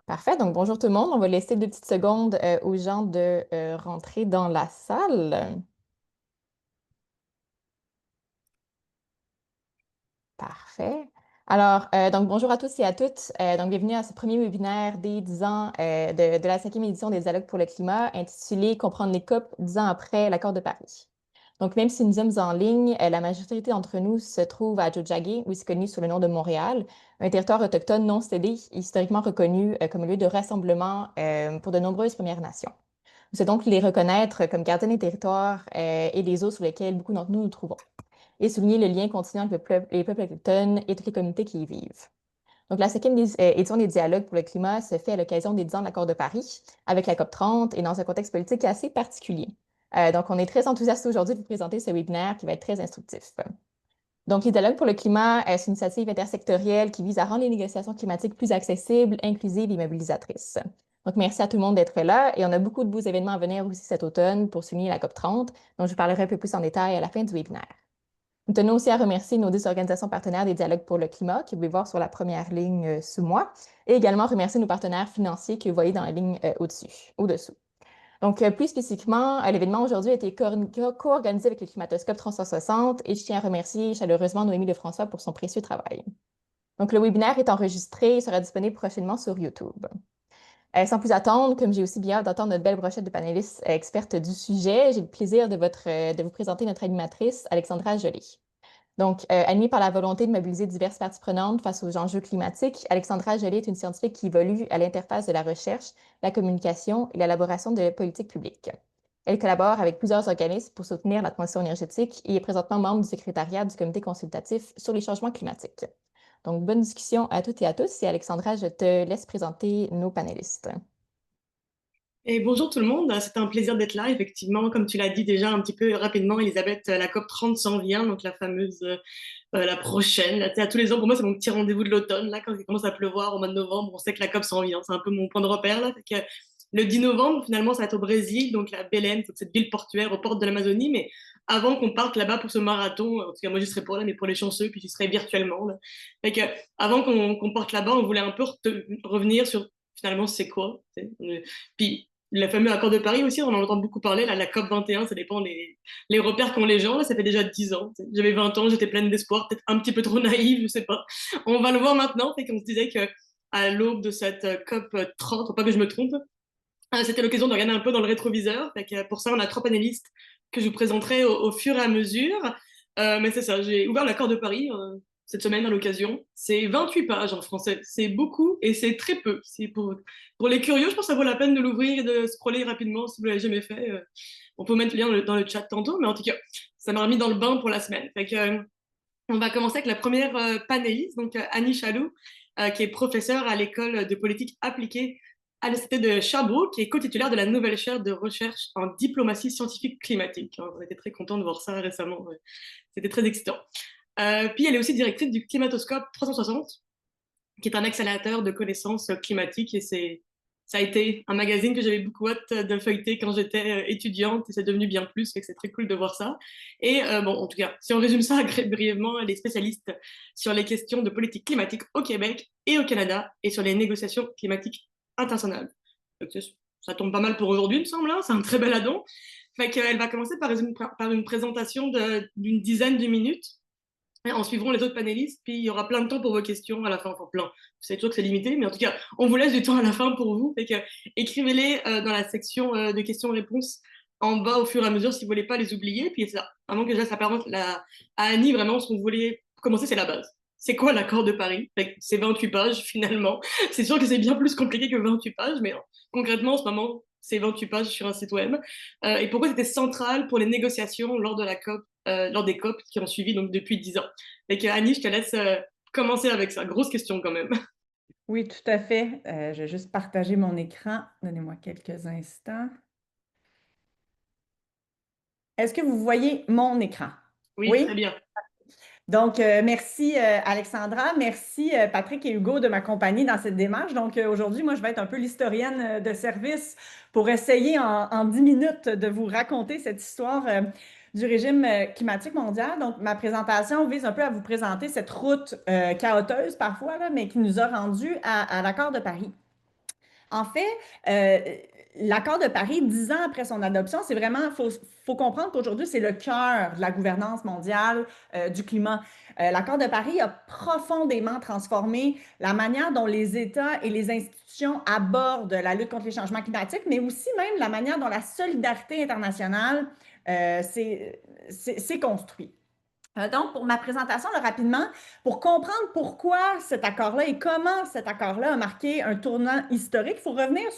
Parfait. Donc, bonjour tout le monde. On va laisser 2 petites secondes aux gens de rentrer dans la salle. Parfait. Alors, donc, bonjour à tous et à toutes. Donc, bienvenue à ce premier webinaire des 10 ans de la cinquième édition des Dialogues pour le climat, intitulé Comprendre les COP 10 ans après l'accord de Paris. Donc, même si nous sommes en ligne, la majorité d'entre nous se trouve à Tiohtià:ke, aussi connu sous le nom de Montréal, un territoire autochtone non cédé, historiquement reconnu comme lieu de rassemblement pour de nombreuses Premières Nations. C'est donc les reconnaître comme gardiens des territoires et des eaux sur lesquelles beaucoup d'entre nous nous trouvons, et souligner le lien continu entre les peuples autochtones et toutes les communautés qui y vivent. Donc, la cinquième édition des dialogues pour le climat se fait à l'occasion des 10 ans de l'accord de Paris, avec la COP 30 et dans un contexte politique assez particulier. Donc, on est très enthousiaste aujourd'hui de vous présenter ce webinaire qui va être très instructif. Donc, les dialogues pour le climat, c'est une initiative intersectorielle qui vise à rendre les négociations climatiques plus accessibles, inclusives et mobilisatrices. Donc, merci à tout le monde d'être là et on a beaucoup de beaux événements à venir aussi cet automne pour souligner la COP 30, dont je vous parlerai un peu plus en détail à la fin du webinaire. Nous tenons aussi à remercier nos 10 organisations partenaires des dialogues pour le climat, que vous pouvez voir sur la première ligne sous moi, et également remercier nos partenaires financiers que vous voyez dans la ligne au-dessous. Donc, plus spécifiquement, l'événement aujourd'hui a été co-organisé avec le Climatoscope 360 et je tiens à remercier chaleureusement Noémie Lefrançois pour son précieux travail. Donc, le webinaire est enregistré et sera disponible prochainement sur YouTube. Sans plus attendre, comme j'ai aussi bien hâte d'entendre notre belle brochette de panélistes expertes du sujet, j'ai le plaisir de vous présenter notre animatrice, Alexandra Joly. Donc, animée par la volonté de mobiliser diverses parties prenantes face aux enjeux climatiques, Alexandra Joly est une scientifique qui évolue à l'interface de la recherche, la communication et l'élaboration de politiques publiques. Elle collabore avec plusieurs organismes pour soutenir la transition énergétique et est présentement membre du secrétariat du comité consultatif sur les changements climatiques. Donc, bonne discussion à toutes et à tous. Et Alexandra, je te laisse présenter nos panélistes. Et bonjour tout le monde, c'est un plaisir d'être là. Effectivement, comme tu l'as dit déjà un petit peu rapidement, Elisabeth, la COP 30 s'en vient, donc la fameuse, la prochaine. Là, tu sais, à tous les ans, pour moi, c'est mon petit rendez-vous de l'automne. Là, quand il commence à pleuvoir au mois de novembre, on sait que la COP s'en vient. C'est un peu mon point de repère. Là. Fait que, le 10 novembre, finalement, ça va être au Brésil, donc la Belém, cette ville portuaire aux portes de l'Amazonie. Mais avant qu'on parte là-bas pour ce marathon, en tout cas, moi, je serai pas là, mais pour les chanceux, puis je serai virtuellement. Là. Fait que, avant qu'on parte là-bas, on voulait un peu revenir sur finalement c'est quoi. Puis le fameux accord de Paris aussi, on en entend beaucoup parler, là, la COP 21, ça dépend les repères qu'ont les gens. Là, ça fait déjà 10 ans. J'avais 20 ans, j'étais pleine d'espoir, peut-être un petit peu trop naïve, je sais pas. On va le voir maintenant. Fait qu'on se disait que à l'aube de cette COP 30, faut pas que je me trompe, c'était l'occasion de regarder un peu dans le rétroviseur. Fait que pour ça, on a 3 panélistes que je vous présenterai au fur et à mesure. Mais c'est ça, j'ai ouvert l'accord de Paris cette semaine à l'occasion. C'est 28 pages en français. C'est beaucoup et c'est très peu. C'est pour les curieux, je pense que ça vaut la peine de l'ouvrir et de scroller rapidement si vous l'avez jamais fait. On peut mettre le lien dans le chat tantôt, mais en tout cas, ça m'a remis dans le bain pour la semaine. Fait que, on va commencer avec la première panéliste, donc Annie Chaloux, qui est professeure à l'école de politique appliquée à l'Université de Sherbrooke, qui est co-titulaire de la nouvelle chaire de recherche en diplomatie scientifique climatique. On était très contents de voir ça récemment. C'était très excitant. Puis elle est aussi directrice du Climatoscope 360, qui est un accélérateur de connaissances climatiques. Et ça a été un magazine que j'avais beaucoup hâte de feuilleter quand j'étais étudiante, et c'est devenu bien plus, fait que c'est très cool de voir ça. Et bon, en tout cas, si on résume ça brièvement, elle est spécialiste sur les questions de politique climatique au Québec et au Canada, et sur les négociations climatiques internationales. Donc, ça tombe pas mal pour aujourd'hui, il me semble, hein, c'est un très bel addon. Fait qu'elle va commencer par une présentation d'une dizaine de minutes. On suivront les autres panélistes, puis il y aura plein de temps pour vos questions à la fin. Enfin, plein. Vous savez toujours que c'est limité, mais en tout cas, on vous laisse du temps à la fin pour vous. Fait que, écrivez-les dans la section de questions-réponses en bas au fur et à mesure si vous voulez pas les oublier. Puis ça, avant que je laisse la parole à Annie, vraiment, ce qu'on voulait commencer, c'est la base. C'est quoi l'accord de Paris? C'est 28 pages finalement. C'est sûr que c'est bien plus compliqué que 28 pages, mais concrètement, en ce moment, c'est 28 pages sur un site web. Et pourquoi c'était central pour les négociations lors de la COP, lors des COP qui ont suivi donc depuis 10 ans. Et que Annie, je te laisse commencer avec ça. Grosse question quand même. Oui, tout à fait. Je vais juste partager mon écran. Donnez-moi quelques instants. Est-ce que vous voyez mon écran? Oui, très Oui? bien. Donc, merci Alexandra, merci Patrick et Hugo de m'accompagner dans cette démarche. Donc, aujourd'hui, moi, je vais être un peu l'historienne de service pour essayer en 10 minutes de vous raconter cette histoire du régime climatique mondial. Donc, ma présentation vise un peu à vous présenter cette route chaoteuse parfois, là, mais qui nous a rendu à l'accord de Paris. En fait, l'accord de Paris, 10 ans après son adoption, c'est vraiment, faut comprendre qu'aujourd'hui, c'est le cœur de la gouvernance mondiale du climat. L'accord de Paris a profondément transformé la manière dont les États et les institutions abordent la lutte contre les changements climatiques, mais aussi même la manière dont la solidarité internationale s'est construite. Donc, pour ma présentation, là, rapidement, pour comprendre pourquoi cet accord-là et comment cet accord-là a marqué un tournant historique, il faut revenir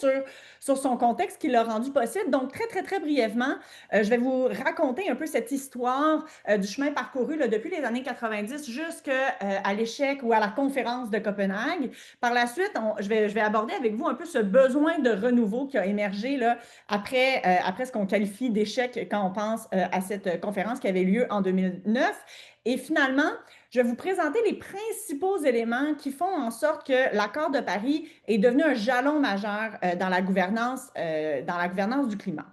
sur son contexte qui l'a rendu possible. Donc, très, très, très brièvement, je vais vous raconter un peu cette histoire du chemin parcouru là, depuis les années 90 jusqu'à l'échec ou à la conférence de Copenhague. Par la suite, je vais aborder avec vous un peu ce besoin de renouveau qui a émergé là, après ce qu'on qualifie d'échec quand on pense à cette conférence qui avait lieu en 2009. Et finalement, je vais vous présenter les principaux éléments qui font en sorte que l'accord de Paris est devenu un jalon majeur dans la gouvernance du climat.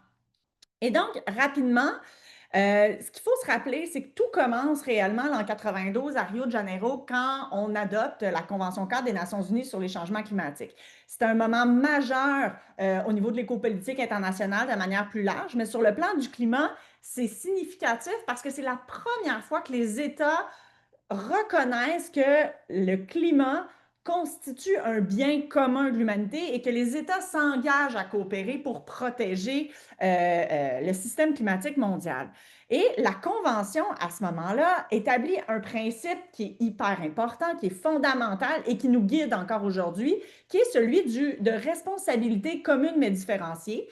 Et donc, rapidement, ce qu'il faut se rappeler, c'est que tout commence réellement en 92 à Rio de Janeiro quand on adopte la Convention cadre des Nations unies sur les changements climatiques. C'est un moment majeur au niveau de l'écopolitique internationale de manière plus large, mais sur le plan du climat, c'est significatif parce que c'est la première fois que les États reconnaissent que le climat constitue un bien commun de l'humanité et que les États s'engagent à coopérer pour protéger le système climatique mondial. Et la Convention, à ce moment-là, établit un principe qui est hyper important, qui est fondamental et qui nous guide encore aujourd'hui, qui est celui de responsabilité commune mais différenciée.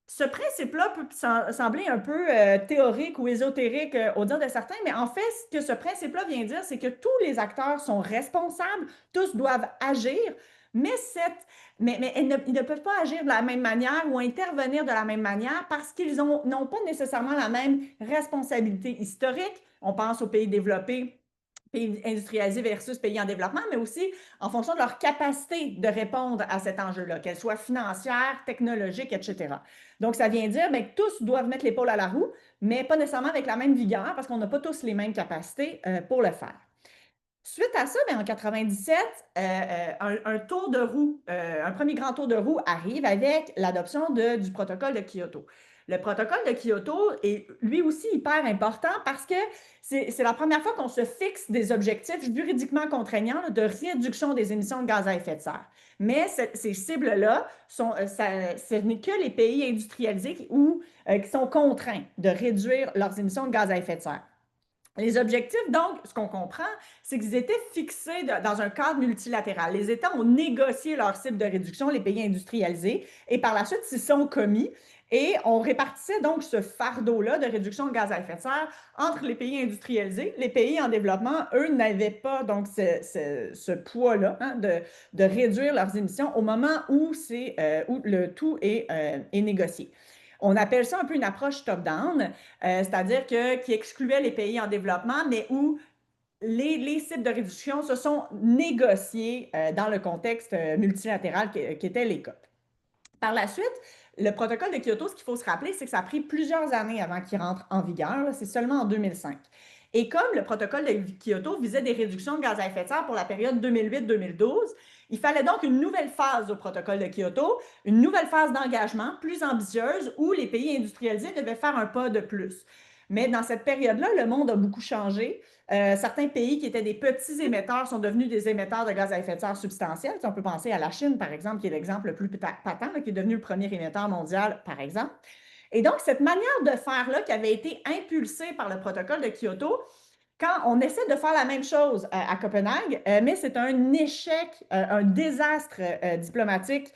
Ce principe-là peut sembler un peu théorique ou ésotérique au dire de certains, mais en fait, ce que ce principe-là vient dire, c'est que tous les acteurs sont responsables, tous doivent agir, mais ils ne peuvent pas agir de la même manière ou intervenir de la même manière parce qu'ils n'ont pas nécessairement la même responsabilité historique. On pense aux pays développés, pays industrialisés versus pays en développement, mais aussi en fonction de leur capacité de répondre à cet enjeu-là, qu'elle soit financière, technologique, etc. Donc, ça vient dire que tous doivent mettre l'épaule à la roue, mais pas nécessairement avec la même vigueur parce qu'on n'a pas tous les mêmes capacités pour le faire. Suite à ça, en 97, un tour de roue, un premier grand tour de roue arrive avec l'adoption du protocole de Kyoto. Le protocole de Kyoto est lui aussi hyper important parce que c'est la première fois qu'on se fixe des objectifs juridiquement contraignants de réduction des émissions de gaz à effet de serre. Mais ces cibles-là, ce n'est que les pays industrialisés qui sont contraints de réduire leurs émissions de gaz à effet de serre. Les objectifs, donc, ce qu'on comprend, c'est qu'ils étaient fixés dans un cadre multilatéral. Les États ont négocié leurs cibles de réduction, les pays industrialisés, et par la suite, s'y sont commis. Et on répartissait donc ce fardeau-là de réduction de gaz à effet de serre entre les pays industrialisés. Les pays en développement, eux, n'avaient pas donc ce poids-là de réduire leurs émissions au moment où le tout est négocié. On appelle ça un peu une approche top-down, c'est-à-dire qui excluait les pays en développement, mais où les cibles de réduction se sont négociées dans le contexte multilatéral qui était les COP. Par la suite, le protocole de Kyoto, ce qu'il faut se rappeler, c'est que ça a pris plusieurs années avant qu'il rentre en vigueur. C'est seulement en 2005. Et comme le protocole de Kyoto visait des réductions de gaz à effet de serre pour la période 2008-2012, il fallait donc une nouvelle phase au protocole de Kyoto, une nouvelle phase d'engagement plus ambitieuse où les pays industrialisés devaient faire un pas de plus. Mais dans cette période-là, le monde a beaucoup changé. Certains pays qui étaient des petits émetteurs sont devenus des émetteurs de gaz à effet de serre substantiels. On peut penser à la Chine, par exemple, qui est l'exemple le plus patent, qui est devenu le premier émetteur mondial, par exemple. Et donc, cette manière de faire-là qui avait été impulsée par le protocole de Kyoto, quand on essaie de faire la même chose à Copenhague, mais c'est un échec, un désastre diplomatique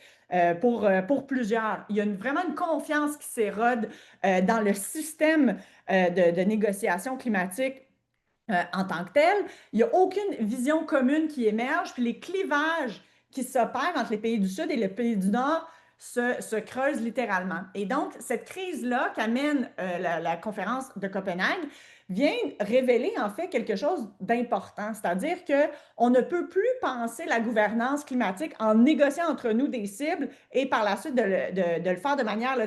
pour plusieurs. Il y a vraiment une confiance qui s'érode dans le système de négociation climatique en tant que tel. Il n'y a aucune vision commune qui émerge, puis les clivages qui s'opèrent entre les pays du Sud et les pays du Nord se creusent littéralement. Et donc, cette crise-là qu'amène la conférence de Copenhague vient révéler en fait quelque chose d'important, c'est-à-dire qu'on ne peut plus penser la gouvernance climatique en négociant entre nous des cibles et par la suite de le faire de manière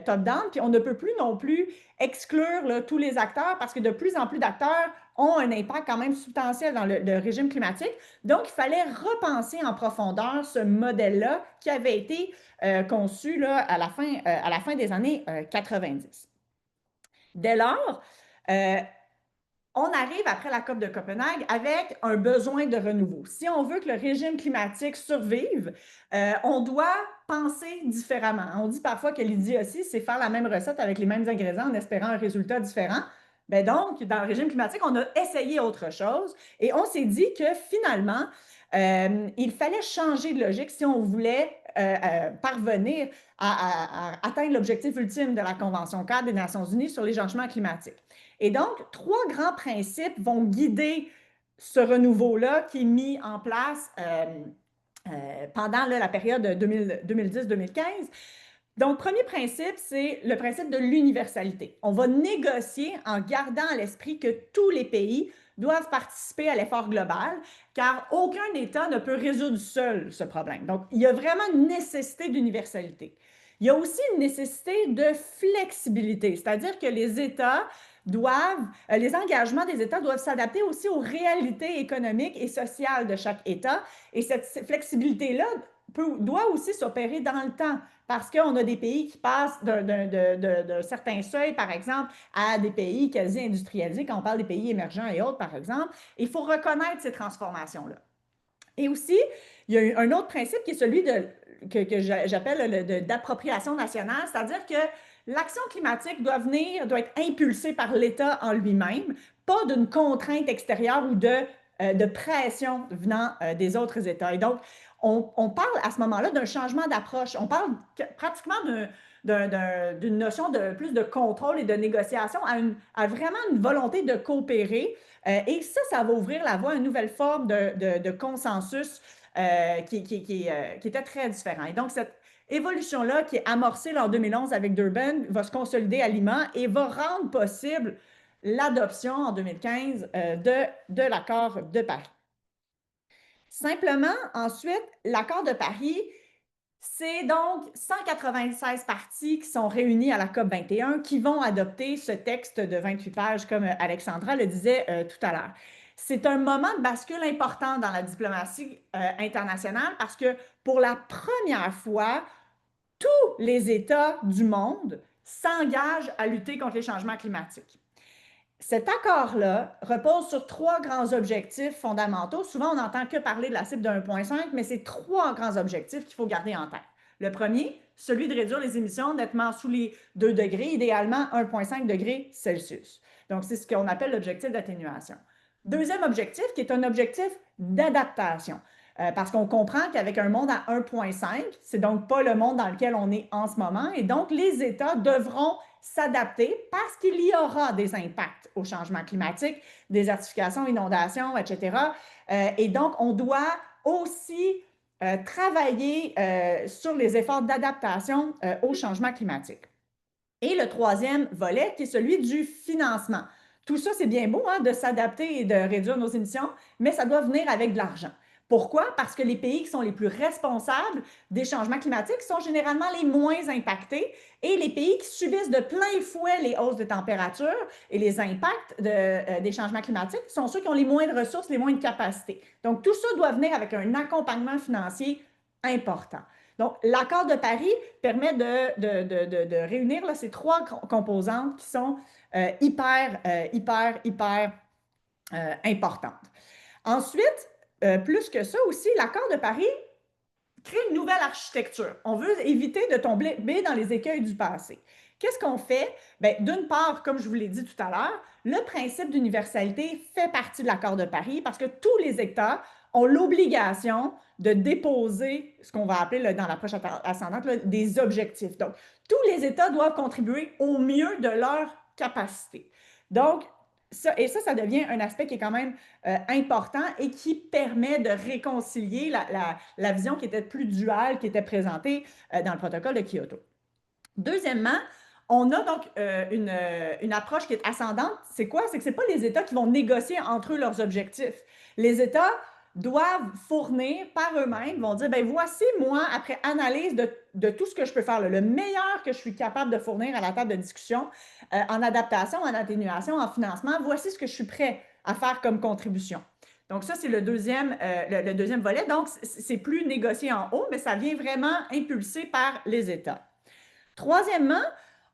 top-down, puis on ne peut plus non plus exclure tous les acteurs parce que de plus en plus d'acteurs ont un impact quand même substantiel dans le régime climatique. Donc, il fallait repenser en profondeur ce modèle-là qui avait été conçu là, à la fin des années 90. Dès lors, on arrive après la COP de Copenhague avec un besoin de renouveau. Si on veut que le régime climatique survive, on doit penser différemment. On dit parfois que l'idiotie, c'est faire la même recette avec les mêmes ingrédients en espérant un résultat différent. Ben donc, dans le régime climatique, on a essayé autre chose et on s'est dit que finalement, il fallait changer de logique si on voulait parvenir à atteindre l'objectif ultime de la Convention cadre des Nations unies sur les changements climatiques. Et donc, 3 grands principes vont guider ce renouveau-là qui est mis en place pendant la période 2010-2015. Donc, premier principe, c'est le principe de l'universalité. On va négocier en gardant à l'esprit que tous les pays doivent participer à l'effort global, car aucun État ne peut résoudre seul ce problème. Donc, il y a vraiment une nécessité d'universalité. Il y a aussi une nécessité de flexibilité, c'est-à-dire que les États les engagements des États doivent s'adapter aussi aux réalités économiques et sociales de chaque État. Et cette flexibilité-là doit aussi s'opérer dans le temps parce qu'on a des pays qui passent d'un certain seuil, par exemple, à des pays quasi industrialisés, quand on parle des pays émergents et autres, par exemple. Il faut reconnaître ces transformations-là. Et aussi, il y a un autre principe qui est celui que j'appelle d'appropriation nationale, c'est-à-dire que l'action climatique doit être impulsée par l'État en lui-même, pas d'une contrainte extérieure ou de pression venant des autres États. Et donc, on parle à ce moment-là d'un changement d'approche. On parle pratiquement d'une notion de plus de contrôle et de négociation à vraiment une volonté de coopérer. Et ça va ouvrir la voie à une nouvelle forme de consensus qui était très différent. Et donc, cette évolution-là, qui est amorcée en 2011 avec Durban, va se consolider à Lima et va rendre possible l'adoption en 2015 de l'accord de Paris. Simplement, ensuite, l'accord de Paris, c'est donc 196 parties qui sont réunies à la COP 21 qui vont adopter ce texte de 28 pages, comme Alexandra le disait tout à l'heure. C'est un moment de bascule important dans la diplomatie internationale parce que pour la première fois, tous les États du monde s'engagent à lutter contre les changements climatiques. Cet accord-là repose sur 3 grands objectifs fondamentaux. Souvent, on n'entend que parler de la cible de 1,5, mais c'est 3 grands objectifs qu'il faut garder en tête. Le premier, celui de réduire les émissions nettement sous les 2 degrés, idéalement 1,5 degrés Celsius. Donc, c'est ce qu'on appelle l'objectif d'atténuation. Deuxième objectif, qui est un objectif d'adaptation. Parce qu'on comprend qu'avec un monde à 1,5, c'est donc pas le monde dans lequel on est en ce moment. Et donc, les États devront s'adapter parce qu'il y aura des impacts au changement climatique, désertification, inondations, etc. Et donc, on doit aussi travailler sur les efforts d'adaptation au changement climatique. Et le troisième volet, qui est celui du financement. Tout ça, c'est bien beau hein, de s'adapter et de réduire nos émissions, mais ça doit venir avec de l'argent. Pourquoi? Parce que les pays qui sont les plus responsables des changements climatiques sont généralement les moins impactés et les pays qui subissent de plein fouet les hausses de température et les impacts des changements climatiques sont ceux qui ont les moins de ressources, les moins de capacités. Donc, tout ça doit venir avec un accompagnement financier important. Donc, l'accord de Paris permet de réunir là, ces 3 composantes qui sont hyper importantes. Ensuite, plus que ça aussi, l'accord de Paris crée une nouvelle architecture. On veut éviter de tomber dans les écueils du passé. Qu'est-ce qu'on fait? Bien, d'une part, comme je vous l'ai dit tout à l'heure, le principe d'universalité fait partie de l'accord de Paris parce que tous les États ont l'obligation de déposer ce qu'on va appeler là, dans l'approche ascendante là, des objectifs. Donc, tous les États doivent contribuer au mieux de leur capacité. Donc, ça devient un aspect qui est quand même important et qui permet de réconcilier la vision qui était plus duale, qui était présentée dans le protocole de Kyoto. Deuxièmement, on a donc une approche qui est ascendante. C'est quoi? C'est que ce n'est pas les États qui vont négocier entre eux leurs objectifs. Les États doivent fournir par eux-mêmes, vont dire, bien voici moi, après analyse de tout ce que je peux faire, le meilleur que je suis capable de fournir à la table de discussion, en adaptation, en atténuation, en financement, voici ce que je suis prêt à faire comme contribution. Donc, ça, c'est le deuxième volet. Donc, c'est plus négocié en haut, mais ça vient vraiment impulsé par les États. Troisièmement,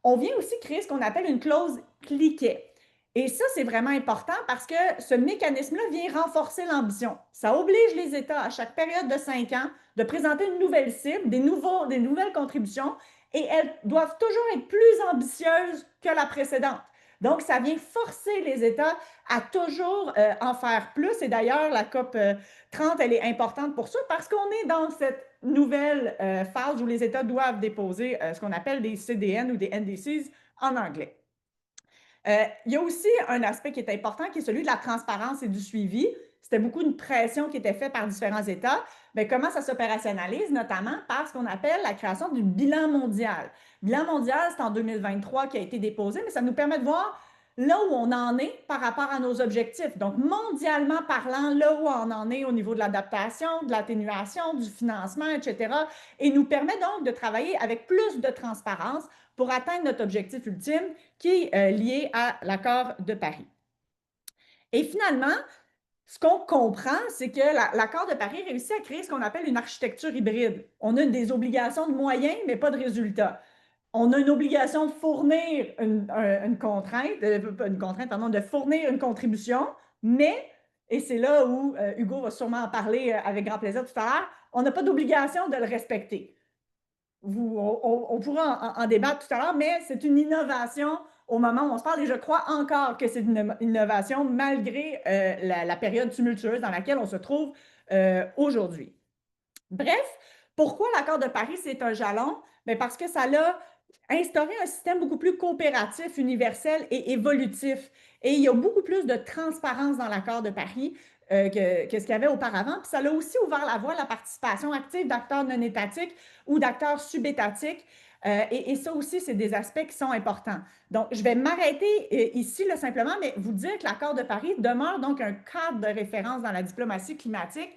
on vient aussi créer ce qu'on appelle une clause cliquet. Et ça, c'est vraiment important parce que ce mécanisme-là vient renforcer l'ambition. Ça oblige les États, à chaque période de 5 ans, de présenter une nouvelle cible, des nouvelles contributions, et elles doivent toujours être plus ambitieuses que la précédente. Donc, ça vient forcer les États à toujours en faire plus. Et d'ailleurs, la COP 30, elle est importante pour ça parce qu'on est dans cette nouvelle phase où les États doivent déposer ce qu'on appelle des CDN ou des NDCs en anglais. Il y a aussi un aspect qui est important, qui est celui de la transparence et du suivi. C'était beaucoup une pression qui était faite par différents États. Mais comment ça s'opérationnalise, notamment par ce qu'on appelle la création du bilan mondial. Le bilan mondial, c'est en 2023 qui a été déposé, mais ça nous permet de voir là où on en est par rapport à nos objectifs. Donc, mondialement parlant, là où on en est au niveau de l'adaptation, de l'atténuation, du financement, etc. Et nous permet donc de travailler avec plus de transparence pour atteindre notre objectif ultime qui est lié à l'accord de Paris. Et finalement, ce qu'on comprend, c'est que l'accord de Paris réussit à créer ce qu'on appelle une architecture hybride. On a des obligations de moyens, mais pas de résultats. On a une obligation de fournir une contrainte, de fournir une contribution, mais, et c'est là où Hugo va sûrement en parler avec grand plaisir tout à l'heure, on n'a pas d'obligation de le respecter. On pourra en débattre tout à l'heure, mais c'est une innovation au moment où on se parle et je crois encore que c'est une innovation malgré la période tumultueuse dans laquelle on se trouve aujourd'hui. Bref, pourquoi l'accord de Paris, c'est un jalon? Bien, parce que ça a instauré un système beaucoup plus coopératif, universel et évolutif. Et il y a beaucoup plus de transparence dans l'accord de Paris que ce qu'il y avait auparavant. Puis ça a aussi ouvert la voie à la participation active d'acteurs non étatiques ou d'acteurs subétatiques. Et ça aussi, c'est des aspects qui sont importants. Donc, je vais m'arrêter ici là, simplement, mais vous dire que l'accord de Paris demeure donc un cadre de référence dans la diplomatie climatique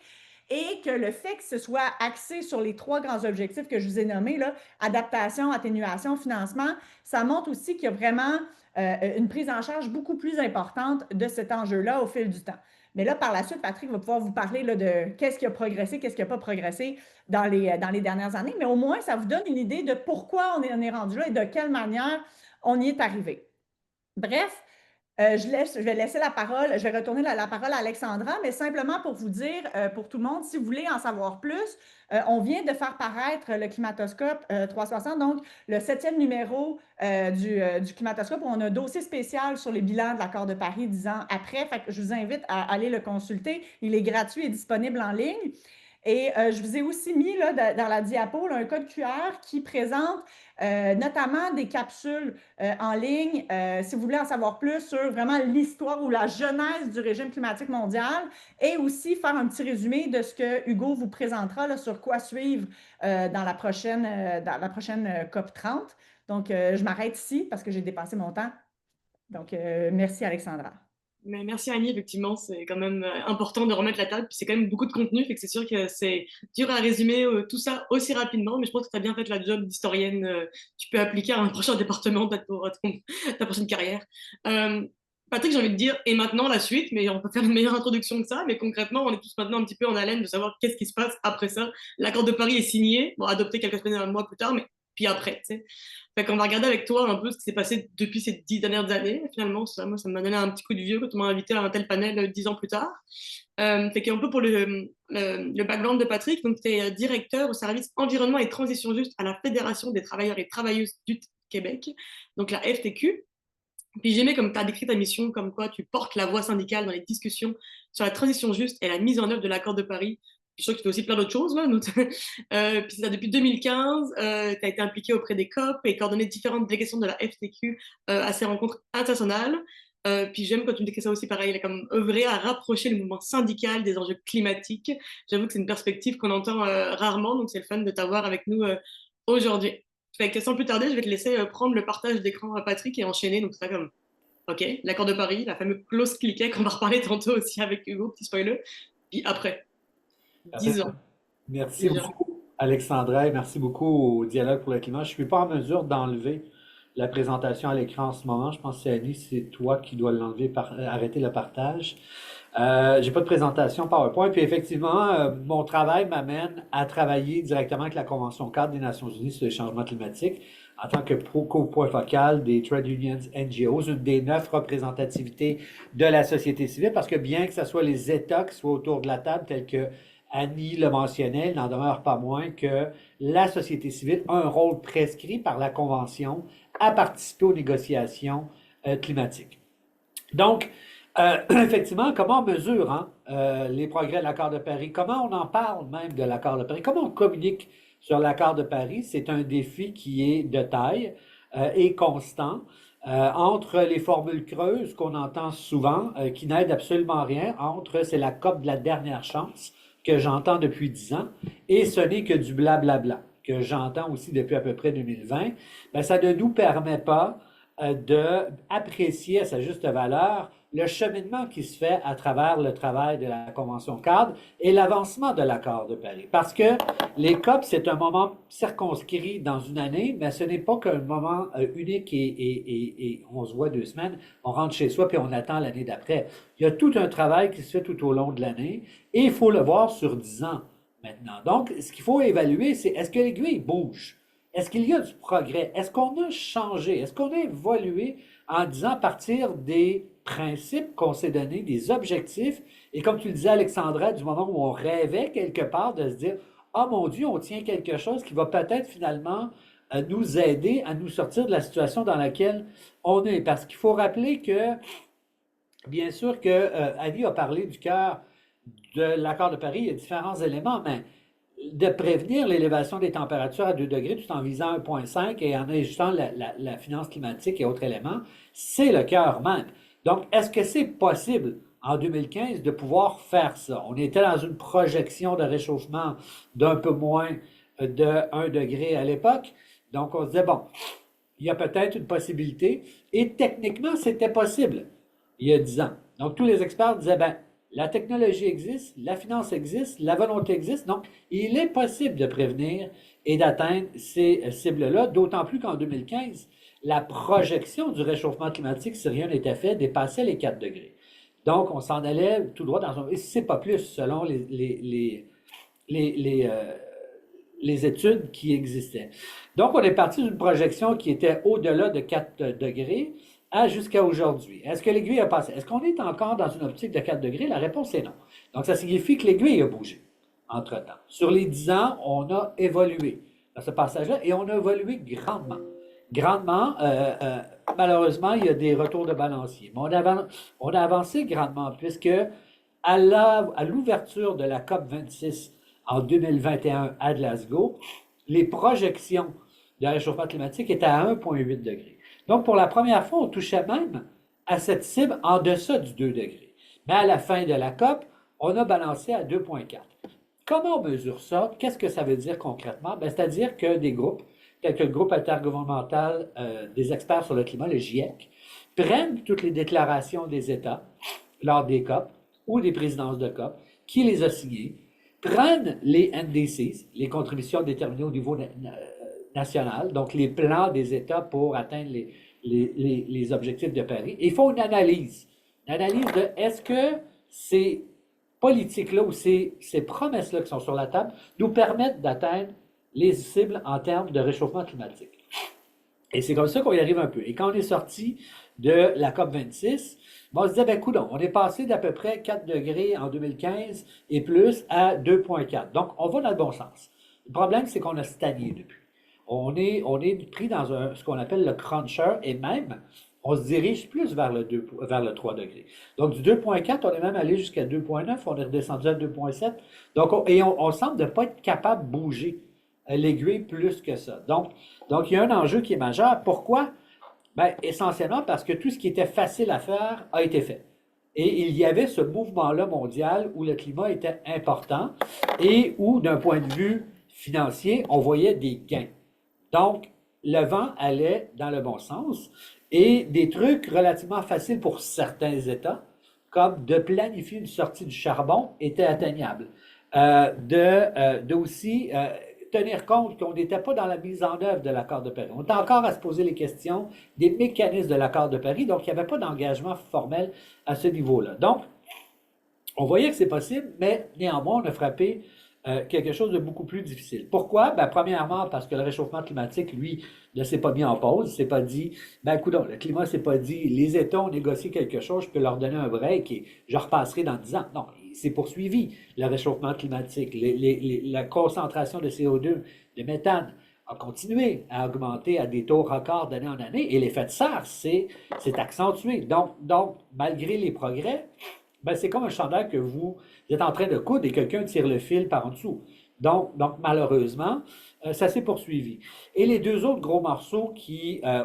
et que le fait que ce soit axé sur les 3 grands objectifs que je vous ai nommés, là, adaptation, atténuation, financement, ça montre aussi qu'il y a vraiment une prise en charge beaucoup plus importante de cet enjeu-là au fil du temps. Mais là, par la suite, Patrick va pouvoir vous parler là, de qu'est-ce qui a progressé, qu'est-ce qui n'a pas progressé dans les dernières années, mais au moins, ça vous donne une idée de pourquoi on est rendu là et de quelle manière on y est arrivé. Bref, je vais laisser la parole, je vais retourner la parole à Alexandra, mais simplement pour vous dire, pour tout le monde, si vous voulez en savoir plus, on vient de faire paraître le Climatoscope 360, donc le 7e numéro du Climatoscope, où on a un dossier spécial sur les bilans de l'accord de Paris 10 ans après. Fait que je vous invite à aller le consulter. Il est gratuit et disponible en ligne. Et je vous ai aussi mis là, dans la diapo là, un code QR qui présente notamment des capsules en ligne, si vous voulez en savoir plus sur vraiment l'histoire ou la genèse du régime climatique mondial et aussi faire un petit résumé de ce que Hugo vous présentera là, sur quoi suivre dans la prochaine COP 30. Donc, je m'arrête ici parce que j'ai dépassé mon temps. Donc, merci Alexandra. Mais merci Annie, effectivement, c'est quand même important de remettre la table. Puis c'est quand même beaucoup de contenu, fait que c'est sûr que c'est dur à résumer tout ça aussi rapidement. Mais je pense que tu as bien fait la job d'historienne. Tu peux appliquer à un prochain département peut-être pour ta prochaine carrière. Patrick, j'ai envie de dire, et maintenant la suite, mais on peut faire une meilleure introduction que ça. Mais concrètement, on est tous maintenant un petit peu en haleine de savoir qu'est-ce qui se passe après ça. L'accord de Paris est signé, bon, adopté quelques semaines, un mois plus tard, mais puis après, tu sais. Fait qu'on va regarder avec toi un peu ce qui s'est passé depuis ces 10 dernières années. Finalement, ça, moi, ça m'a donné un petit coup de vieux quand on m'a invité à un tel panel 10 ans plus tard. Fait qu'un peu pour le background de Patrick, donc tu es directeur au service environnement et transition juste à la Fédération des travailleurs et travailleuses du Québec, donc la FTQ. Puis j'aimais comme tu as décrit ta mission, comme quoi tu portes la voix syndicale dans les discussions sur la transition juste et la mise en œuvre de l'accord de Paris. Je suis sûre que tu fais aussi plein d'autres choses. Là, puis ça, depuis 2015, tu as été impliqué auprès des COP et coordonné différentes délégations de la FTQ à ces rencontres internationales. Puis j'aime quand tu me décris ça aussi pareil, il a comme œuvré à rapprocher le mouvement syndical des enjeux climatiques. J'avoue que c'est une perspective qu'on entend rarement, donc c'est le fun de t'avoir avec nous aujourd'hui. Fait que sans plus tarder, je vais te laisser prendre le partage d'écran à Patrick et enchaîner. Donc c'est ça comme, ok, l'accord de Paris, la fameuse clause cliquet qu'on va reparler tantôt aussi avec Hugo, petit spoiler. Puis après, 10 ans. Merci beaucoup, Alexandra, et merci beaucoup au Dialogue pour le climat. Je ne suis pas en mesure d'enlever la présentation à l'écran en ce moment. Je pense que c'est Annie, c'est toi qui dois l'enlever, arrêter le partage. J'ai pas de présentation PowerPoint, puis effectivement, mon travail m'amène à travailler directement avec la Convention cadre des Nations Unies sur les changements climatiques en tant que co-point focal des Trade Unions NGOs, une des 9 représentativités de la société civile, parce que bien que ce soit les États qui soient autour de la table, tels que Annie le mentionnait, il n'en demeure pas moins que la société civile a un rôle prescrit par la Convention à participer aux négociations climatiques. Donc, effectivement, comment on mesure les progrès de l'accord de Paris? Comment on en parle même de l'accord de Paris? Comment on communique sur l'accord de Paris? C'est un défi qui est de taille et constant. Entre les formules creuses qu'on entend souvent, qui n'aident absolument rien, c'est la COP de la dernière chance que j'entends depuis 10 ans, et ce n'est que du blablabla que j'entends aussi depuis à peu près 2020, bien, ça ne nous permet pas d'apprécier à sa juste valeur le cheminement qui se fait à travers le travail de la Convention cadre et l'avancement de l'accord de Paris. Parce que les COP, c'est un moment circonscrit dans une année, mais ce n'est pas qu'un moment unique et on se voit 2 semaines, on rentre chez soi puis on attend l'année d'après. Il y a tout un travail qui se fait tout au long de l'année et il faut le voir sur 10 ans maintenant. Donc, ce qu'il faut évaluer, c'est est-ce que l'aiguille bouge? Est-ce qu'il y a du progrès? Est-ce qu'on a changé? Est-ce qu'on a évolué en disant à partir des principes qu'on s'est donnés, des objectifs, et comme tu le disais, Alexandra, du moment où on rêvait quelque part de se dire « Ah mon Dieu, on tient quelque chose qui va peut-être finalement nous aider à nous sortir de la situation dans laquelle on est. » Parce qu'il faut rappeler que, bien sûr que Ali a parlé du cœur de l'accord de Paris, il y a différents éléments, mais de prévenir l'élévation des températures à 2 degrés tout en visant 1,5 et en ajustant la finance climatique et autres éléments, c'est le cœur même. Donc, est-ce que c'est possible en 2015 de pouvoir faire ça? On était dans une projection de réchauffement d'un peu moins de 1 degré à l'époque. Donc, on se disait, bon, il y a peut-être une possibilité. Et techniquement, c'était possible il y a 10 ans. Donc, tous les experts disaient, ben, la technologie existe, la finance existe, la volonté existe. Donc, il est possible de prévenir et d'atteindre ces cibles-là, d'autant plus qu'en 2015, la projection du réchauffement climatique, si rien n'était fait, dépassait les 4 degrés. Donc, on s'en allait tout droit dans un... Et c'est pas plus, selon les études qui existaient. Donc, on est parti d'une projection qui était au-delà de 4 degrés jusqu'à aujourd'hui. Est-ce que l'aiguille a passé? Est-ce qu'on est encore dans une optique de 4 degrés? La réponse est non. Donc, ça signifie que l'aiguille a bougé entre-temps. Sur les 10 ans, on a évolué dans ce passage-là et on a évolué grandement. Grandement, malheureusement, il y a des retours de balancier. Mais on a avancé grandement puisque à l'ouverture de la COP 26 en 2021 à Glasgow, les projections de réchauffement climatique étaient à 1,8 degré. Donc, pour la première fois, on touchait même à cette cible en deçà du 2 degrés. Mais à la fin de la COP, on a balancé à 2,4. Comment on mesure ça? Qu'est-ce que ça veut dire concrètement? C'est-à-dire que des groupes, tels que le groupe intergouvernemental des experts sur le climat, le GIEC, prennent toutes les déclarations des États lors des COP ou des présidences de COP, qui les a signées, prennent les NDCs, les contributions déterminées au niveau national, donc les plans des États pour atteindre les objectifs de Paris, et ils font une analyse de est-ce que ces politiques-là ou ces promesses-là qui sont sur la table nous permettent d'atteindre les cibles en termes de réchauffement climatique. Et c'est comme ça qu'on y arrive un peu. Et quand on est sorti de la COP 26, on se disait, ben coudonc, on est passé d'à peu près 4 degrés en 2015 et plus à 2,4. Donc, on va dans le bon sens. Le problème, c'est qu'on a stagné depuis. On est pris dans ce qu'on appelle le cruncher et même, on se dirige plus vers le 3 degrés. Donc, du 2,4, on est même allé jusqu'à 2,9, on est redescendu à 2,7. Donc, on semble ne pas être capable de bouger l'aiguille plus que ça. Donc, il y a un enjeu qui est majeur. Pourquoi? Bien, essentiellement parce que tout ce qui était facile à faire a été fait. Et il y avait ce mouvement-là mondial où le climat était important et où, d'un point de vue financier, on voyait des gains. Donc, le vent allait dans le bon sens et des trucs relativement faciles pour certains États, comme de planifier une sortie du charbon, étaient atteignables. tenir compte qu'on n'était pas dans la mise en œuvre de l'accord de Paris. On était encore à se poser les questions des mécanismes de l'accord de Paris, donc il n'y avait pas d'engagement formel à ce niveau-là. Donc, on voyait que c'est possible, mais néanmoins, on a frappé quelque chose de beaucoup plus difficile. Pourquoi? Ben, premièrement, parce que le réchauffement climatique, lui, ne s'est pas mis en pause. Il s'est pas dit, ben, coudonc, le climat s'est pas dit, les États ont négocié quelque chose, je peux leur donner un break et je repasserai dans 10 ans. Non, il s'est poursuivi, le réchauffement climatique. La concentration de CO2, de méthane, a continué à augmenter à des taux records d'année en année et l'effet de serre s'est accentué. Donc, malgré les progrès, ben, c'est comme un chandail que vous êtes en train de coudre et quelqu'un tire le fil par en dessous. Donc malheureusement, ça s'est poursuivi. Et les deux autres gros morceaux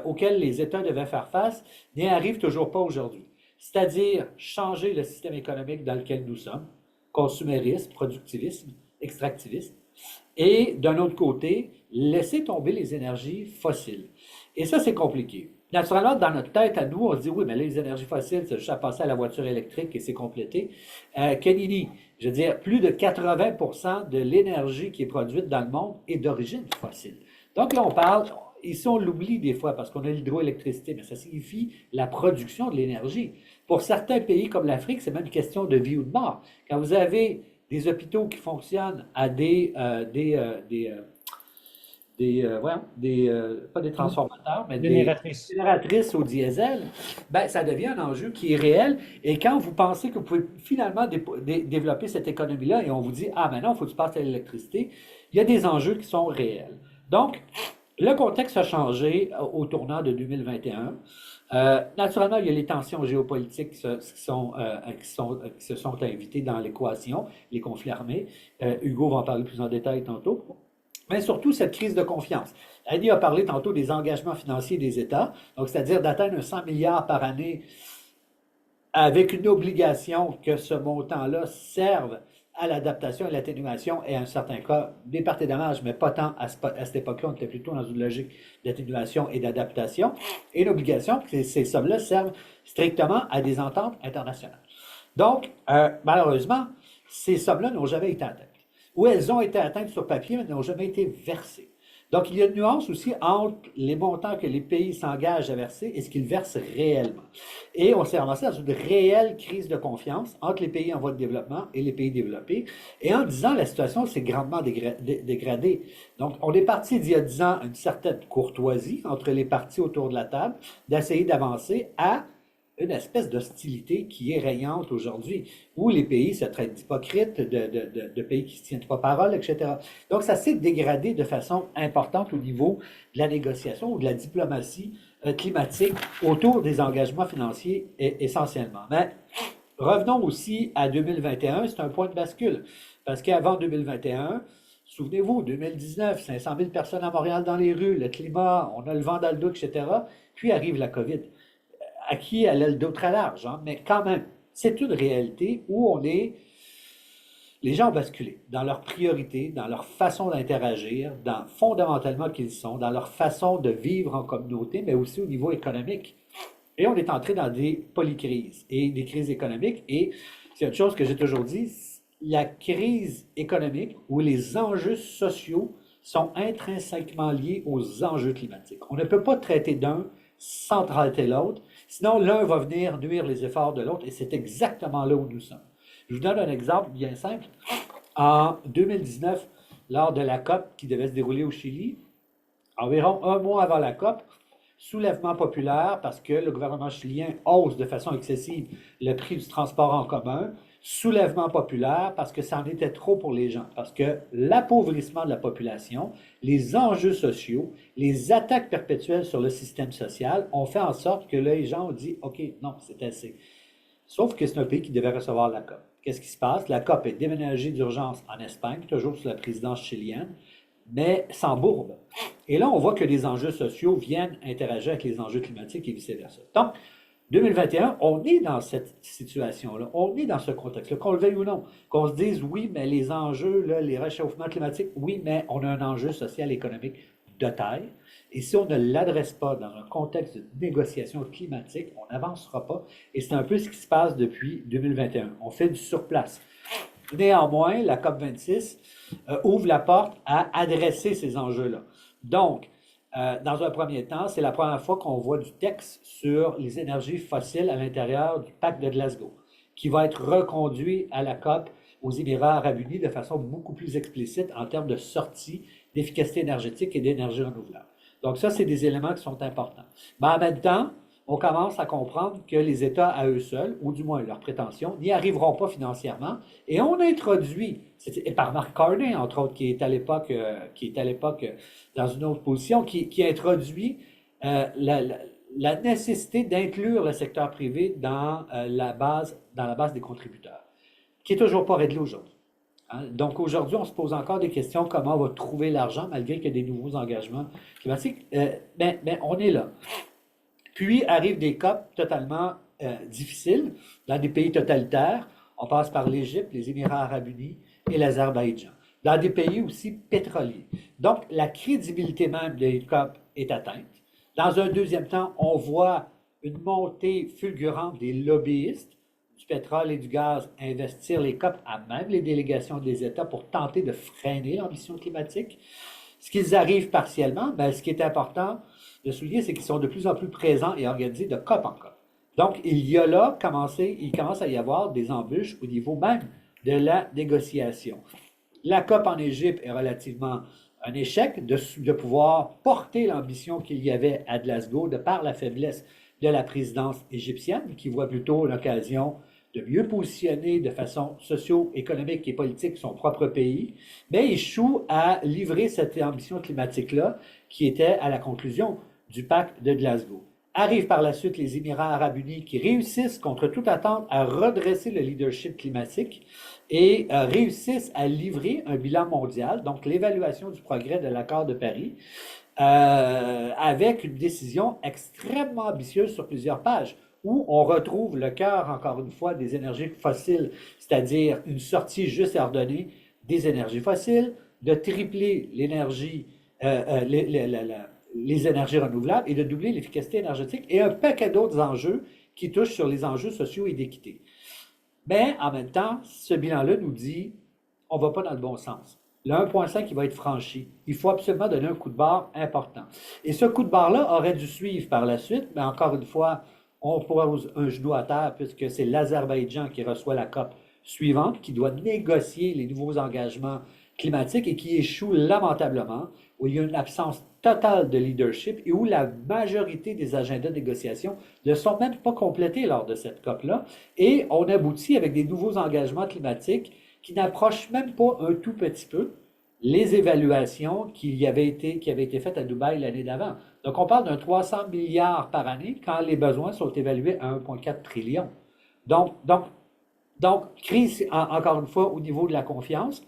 auxquels les États devaient faire face n'y arrivent toujours pas aujourd'hui. C'est-à-dire changer le système économique dans lequel nous sommes, consumériste, productivisme, extractiviste, et d'un autre côté, laisser tomber les énergies fossiles. Et ça, c'est compliqué. Naturellement, dans notre tête, à nous, on se dit, oui, mais là, les énergies fossiles, c'est juste à passer à la voiture électrique et c'est complété. Kennedy, je veux dire, plus de 80% de l'énergie qui est produite dans le monde est d'origine fossile. Donc là, on parle, ici, on l'oublie des fois parce qu'on a l'hydroélectricité, mais ça signifie la production de l'énergie. Pour certains pays comme l'Afrique, c'est même une question de vie ou de mort. Quand vous avez des hôpitaux qui fonctionnent à pas des transformateurs, mais des génératrices au diesel, ben, ça devient un enjeu qui est réel. Et quand vous pensez que vous pouvez finalement développer cette économie-là et on vous dit, ah, maintenant, il faut que tu passes à l'électricité, il y a des enjeux qui sont réels. Donc, le contexte a changé au tournant de 2021. Naturellement, il y a les tensions géopolitiques qui se sont invitées dans l'équation, les conflits armés. Hugo va en parler plus en détail tantôt. Mais surtout cette crise de confiance. Annie a parlé tantôt des engagements financiers des États, donc c'est-à-dire d'atteindre un 100 milliards par année avec une obligation que ce montant-là serve à l'adaptation et l'atténuation et, en certains cas, des pertes et dommages, mais pas tant à cette époque-là, on était plutôt dans une logique d'atténuation et d'adaptation, et l'obligation que ces sommes-là servent strictement à des ententes internationales. Donc, malheureusement, ces sommes-là n'ont jamais été atteintes. Ou elles ont été atteintes sur papier, mais n'ont jamais été versées. Donc, il y a une nuance aussi entre les montants que les pays s'engagent à verser et ce qu'ils versent réellement. Et on s'est ramassé dans une réelle crise de confiance entre les pays en voie de développement et les pays développés. Et en 10 ans, la situation s'est grandement dégradée. Donc, on est parti d'il y a 10 ans à une certaine courtoisie entre les partis autour de la table, d'essayer d'avancer à une espèce d'hostilité qui est régnante aujourd'hui, où les pays se traitent d'hypocrites, de pays qui ne tiennent pas parole, etc. Donc, ça s'est dégradé de façon importante au niveau de la négociation ou de la diplomatie climatique autour des engagements financiers essentiellement. Mais revenons aussi à 2021, c'est un point de bascule, parce qu'avant 2021, souvenez-vous, 2019, 500 000 personnes à Montréal dans les rues, le climat, on a le vent dans le dos, etc. Puis arrive la COVID. À qui elle a le dos très large, hein? Mais quand même, c'est une réalité où les gens ont basculé dans leurs priorités, dans leur façon d'interagir, dans fondamentalement qui ils sont, dans leur façon de vivre en communauté, mais aussi au niveau économique. Et on est entré dans des polycrises et des crises économiques. Et c'est une chose que j'ai toujours dit, la crise économique ou les enjeux sociaux sont intrinsèquement liés aux enjeux climatiques. On ne peut pas traiter d'un sans traiter l'autre. Sinon, l'un va venir nuire les efforts de l'autre et c'est exactement là où nous sommes. Je vous donne un exemple bien simple. En 2019, lors de la COP qui devait se dérouler au Chili, environ un mois avant la COP, soulèvement populaire parce que le gouvernement chilien hausse de façon excessive le prix du transport en commun, soulèvement populaire parce que ça en était trop pour les gens, parce que l'appauvrissement de la population, les enjeux sociaux, les attaques perpétuelles sur le système social ont fait en sorte que les gens ont dit « OK, non, c'est assez ». Sauf que c'est un pays qui devait recevoir la COP. Qu'est-ce qui se passe? La COP est déménagée d'urgence en Espagne, toujours sous la présidence chilienne, mais sans bourbe. Et là, on voit que les enjeux sociaux viennent interagir avec les enjeux climatiques et vice-versa. Donc, 2021, on est dans cette situation-là, on est dans ce contexte-là, qu'on le veuille ou non, qu'on se dise oui, mais les enjeux, là, les réchauffements climatiques, oui, mais on a un enjeu social et économique de taille. Et si on ne l'adresse pas dans un contexte de négociation climatique, on n'avancera pas. Et c'est un peu ce qui se passe depuis 2021. On fait du surplace. Néanmoins, la COP26 ouvre la porte à adresser ces enjeux-là. Donc, dans un premier temps, c'est la première fois qu'on voit du texte sur les énergies fossiles à l'intérieur du pacte de Glasgow, qui va être reconduit à la COP aux Émirats arabes unis de façon beaucoup plus explicite en termes de sortie d'efficacité énergétique et d'énergie renouvelable. Donc ça, c'est des éléments qui sont importants. Mais en même temps, on commence à comprendre que les États à eux seuls, ou du moins leurs prétentions, n'y arriveront pas financièrement. Et on introduit, et par Mark Carney, entre autres, qui est à l'époque dans une autre position, qui introduit la nécessité d'inclure le secteur privé dans la base des contributeurs, qui n'est toujours pas réglée aujourd'hui. Hein? Donc aujourd'hui, on se pose encore des questions, comment on va trouver l'argent malgré qu'il y a des nouveaux engagements climatiques. Mais on est là. Puis arrivent des COP totalement difficiles dans des pays totalitaires. On passe par l'Égypte, les Émirats arabes unis et l'Azerbaïdjan. Dans des pays aussi pétroliers. Donc, la crédibilité même des COP est atteinte. Dans un deuxième temps, on voit une montée fulgurante des lobbyistes du pétrole et du gaz investir les COP à même les délégations des États pour tenter de freiner l'ambition climatique. Ce qu'ils arrivent partiellement, bien, ce qui est important de souligner, c'est qu'ils sont de plus en plus présents et organisés de COP en COP. Donc, il commence à y avoir des embûches au niveau même de la négociation. La COP en Égypte est relativement un échec de pouvoir porter l'ambition qu'il y avait à Glasgow de par la faiblesse de la présidence égyptienne, qui voit plutôt l'occasion de mieux positionner de façon socio-économique et politique son propre pays, mais échoue à livrer cette ambition climatique-là qui était à la conclusion du pacte de Glasgow. Arrivent par la suite les Émirats arabes unis qui réussissent contre toute attente à redresser le leadership climatique et réussissent à livrer un bilan mondial, donc l'évaluation du progrès de l'accord de Paris, avec une décision extrêmement ambitieuse sur plusieurs pages, où on retrouve le cœur, encore une fois, des énergies fossiles, c'est-à-dire une sortie juste et ordonnée des énergies fossiles, de tripler l'énergie, les énergies renouvelables et de doubler l'efficacité énergétique et un paquet d'autres enjeux qui touchent sur les enjeux sociaux et d'équité. Mais en même temps, ce bilan-là nous dit on ne va pas dans le bon sens. Le 1,5 qui va être franchi. Il faut absolument donner un coup de barre important. Et ce coup de barre-là aurait dû suivre par la suite, mais encore une fois, on pose un genou à terre puisque c'est l'Azerbaïdjan qui reçoit la COP suivante, qui doit négocier les nouveaux engagements climatiques et qui échoue lamentablement, où il y a une absence totale de leadership et où la majorité des agendas de négociation ne sont même pas complétés lors de cette COP-là. Et on aboutit avec des nouveaux engagements climatiques qui n'approchent même pas un tout petit peu les évaluations qui avaient été faites à Dubaï l'année d'avant. Donc, on parle d'un 300 milliards par année quand les besoins sont évalués à 1,4 trillion. Donc, crise, encore une fois, au niveau de la confiance,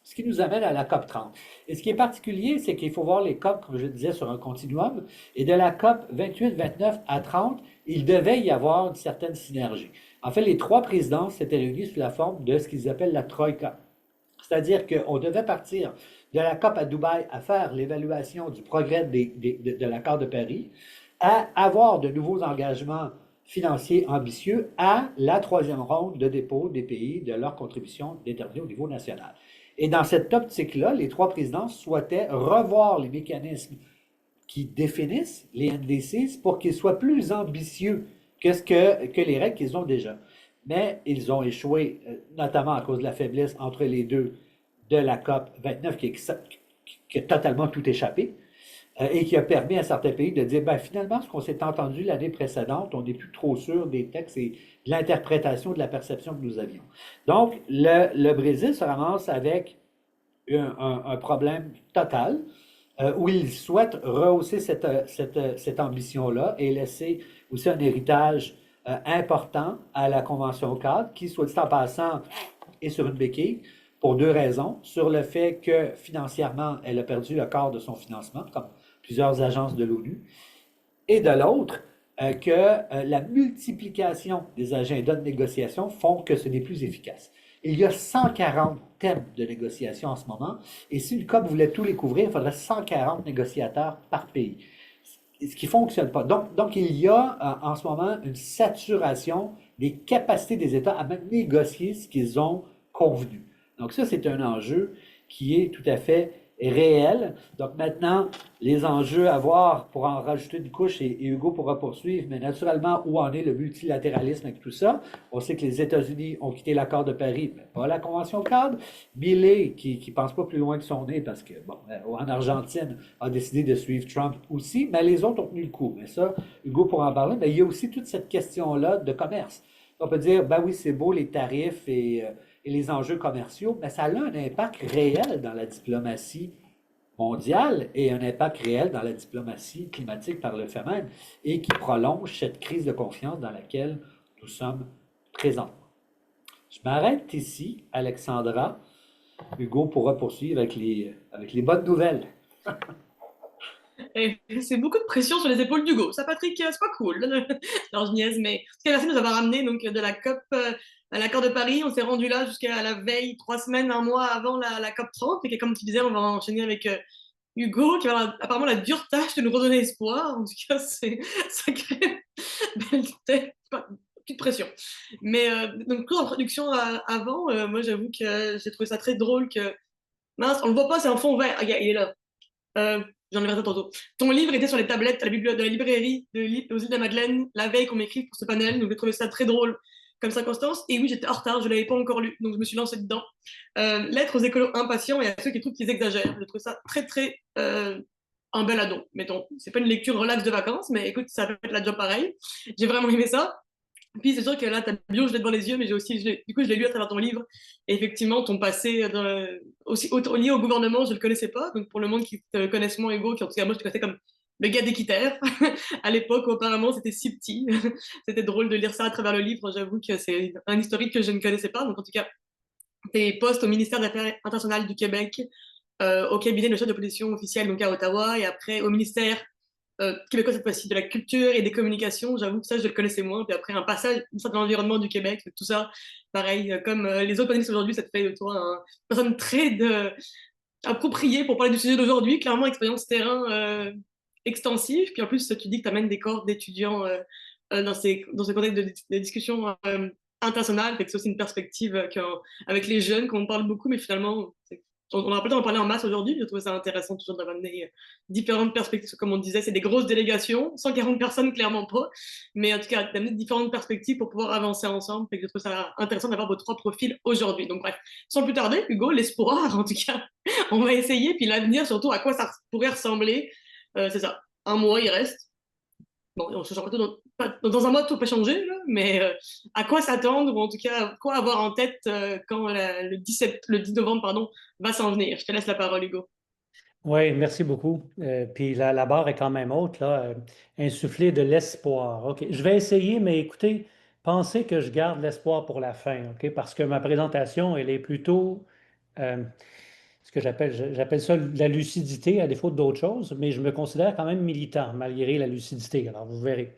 ce qui nous amène à la COP 30. Et ce qui est particulier, c'est qu'il faut voir les COP, comme je disais, sur un continuum. Et de la COP 28, 29 à 30, il devait y avoir une certaine synergie. En fait, les trois présidences s'étaient réunies sous la forme de ce qu'ils appellent la Troïka. C'est-à-dire qu'on devait partir de la COP à Dubaï à faire l'évaluation du progrès de l'accord de Paris, à avoir de nouveaux engagements financiers ambitieux à la troisième ronde de dépôt des pays de leur contribution déterminée au niveau national. Et dans cette optique-là, les trois présidences souhaitaient revoir les mécanismes qui définissent les NDC pour qu'ils soient plus ambitieux que les règles qu'ils ont déjà. Mais ils ont échoué, notamment à cause de la faiblesse entre les deux de la COP 29 qui a totalement tout échappé et qui a permis à certains pays de dire, ben, finalement, ce qu'on s'est entendu l'année précédente, on n'est plus trop sûr des textes et de l'interprétation de la perception que nous avions. Donc, le Brésil se ramasse avec un problème total où il souhaite rehausser cette ambition-là et laisser aussi un héritage important à la Convention cadre qui, soit dit en passant, est sur une béquille pour deux raisons. Sur le fait que financièrement, elle a perdu le quart de son financement, comme plusieurs agences de l'ONU, et de l'autre, que la multiplication des agendas de négociation font que ce n'est plus efficace. Il y a 140 thèmes de négociation en ce moment, et si le COP voulait tous les couvrir, il faudrait 140 négociateurs par pays, ce qui ne fonctionne pas. Donc, il y a en ce moment une saturation des capacités des États à même négocier ce qu'ils ont convenu. Donc ça, c'est un enjeu qui est tout à fait réel. Donc maintenant, les enjeux à voir pour en rajouter une couche, et Hugo pourra poursuivre, mais naturellement, où en est le multilatéralisme avec tout ça? On sait que les États-Unis ont quitté l'accord de Paris, mais pas la Convention cadre. Milley, qui ne pense pas plus loin que son nez, parce que, bon, en Argentine, a décidé de suivre Trump aussi, mais les autres ont tenu le coup. Mais ça, Hugo pourra en parler. Mais il y a aussi toute cette question-là de commerce. On peut dire, ben oui, c'est beau les tarifs et les enjeux commerciaux, mais ça a un impact réel dans la diplomatie mondiale et un impact réel dans la diplomatie climatique par le fait même et qui prolonge cette crise de confiance dans laquelle nous sommes présentement. Je m'arrête ici, Alexandra. Hugo pourra poursuivre avec les bonnes nouvelles. Et c'est beaucoup de pression sur les épaules d'Hugo. Ça, Patrick, c'est pas cool. Alors, je niaise, mais en tout cas, merci de nous avoir ramené donc, de la COP à l'accord de Paris. On s'est rendu là jusqu'à la veille, 3 semaines, un mois avant la COP 30. Et comme tu disais, on va enchaîner avec Hugo, qui va apparemment la dure tâche de nous redonner espoir. En tout cas, ça crée une petite pression. Mais donc, en introduction avant, moi, j'avoue que j'ai trouvé ça très drôle que. Mince, on le voit pas, c'est un fond vert. Ah, il est là. J'en ai parlé tantôt. Ton livre était sur les tablettes de la librairie aux îles de la Madeleine la veille qu'on m'écrit pour ce panel. Donc, j'ai trouvé ça très drôle comme circonstance. Et oui, j'étais en retard, je ne l'avais pas encore lu. Donc, je me suis lancée dedans. Lettres aux écolos impatients et à ceux qui trouvent qu'ils exagèrent. Je trouve ça très, très un bel addon, mettons. C'est pas une lecture relax de vacances, mais écoute, ça fait la job pareil. J'ai vraiment aimé ça. Puis c'est sûr que là, ta bio, je l'ai devant les yeux, mais j'ai aussi, du coup, je l'ai lu à travers ton livre. Et effectivement, ton passé aussi lié au gouvernement, je ne le connaissais pas. Donc pour le monde qui te connaisse moins, Hugo, qui en tout cas, moi, je te connaissais comme le gars d'Équiterre. À l'époque, apparemment, c'était si petit. C'était drôle de lire ça à travers le livre. J'avoue que c'est un historique que je ne connaissais pas. Donc en tout cas, tes postes au ministère des Affaires internationales du Québec, au cabinet de chef de position officielle, donc à Ottawa, et après au ministère québécois cette fois-ci, de la culture et des communications. J'avoue que ça, je le connaissais moins. Puis après, un passage dans l'environnement du Québec, tout ça, pareil, comme les autres panélistes aujourd'hui, ça te fait de toi une personne très appropriée pour parler du sujet d'aujourd'hui. Clairement, expérience terrain extensive. Puis en plus, tu dis que tu amènes des corps d'étudiants dans ce contexte de discussion internationale. Fait que c'est aussi une perspective avec les jeunes qu'on parle beaucoup, mais finalement, on n'aura pas le temps d'en parler en masse aujourd'hui. Je trouve ça intéressant toujours de ramener différentes perspectives. Comme on disait, c'est des grosses délégations, 140 personnes, clairement pas. Mais en tout cas, d'amener différentes perspectives pour pouvoir avancer ensemble. Fait que je trouve ça intéressant d'avoir vos 3 profils aujourd'hui. Donc bref, sans plus tarder, Hugo, l'espoir, en tout cas, on va essayer. Puis l'avenir, surtout, à quoi ça pourrait ressembler. C'est ça. Un mois, il reste. Bon, on se change dans un mois, tout peut changer, là, mais à quoi s'attendre, ou en tout cas, quoi avoir en tête quand le 10 novembre pardon, va s'en venir. Je te laisse la parole, Hugo. Oui, merci beaucoup. Puis la barre est quand même haute, là. Insuffler de l'espoir. OK. Je vais essayer, mais écoutez, pensez que je garde l'espoir pour la fin, OK? Parce que ma présentation, elle est plutôt euh, ce que j'appelle ça la lucidité, à défaut d'autres choses, mais je me considère quand même militant, malgré la lucidité. Alors, vous verrez.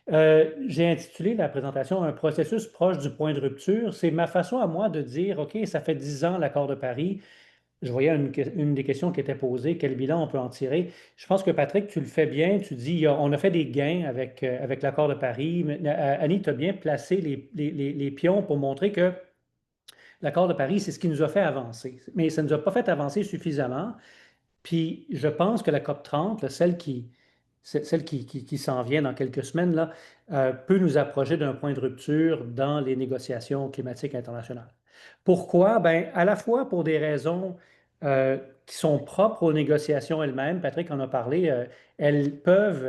J'ai intitulé la présentation Un processus proche du point de rupture. C'est ma façon à moi de dire, OK, ça fait 10 ans l'accord de Paris. Je voyais une des questions qui était posée, quel bilan on peut en tirer? Je pense que Patrick, tu le fais bien. Tu dis, on a fait des gains avec l'accord de Paris. Mais, Annie, tu as bien placé les pions pour montrer que l'accord de Paris, c'est ce qui nous a fait avancer. Mais ça ne nous a pas fait avancer suffisamment. Puis je pense que la COP 30, là, celle qui s'en vient dans quelques semaines, là, peut nous approcher d'un point de rupture dans les négociations climatiques internationales. Pourquoi? Ben, à la fois pour des raisons qui sont propres aux négociations elles-mêmes. Patrick en a parlé. Elles peuvent,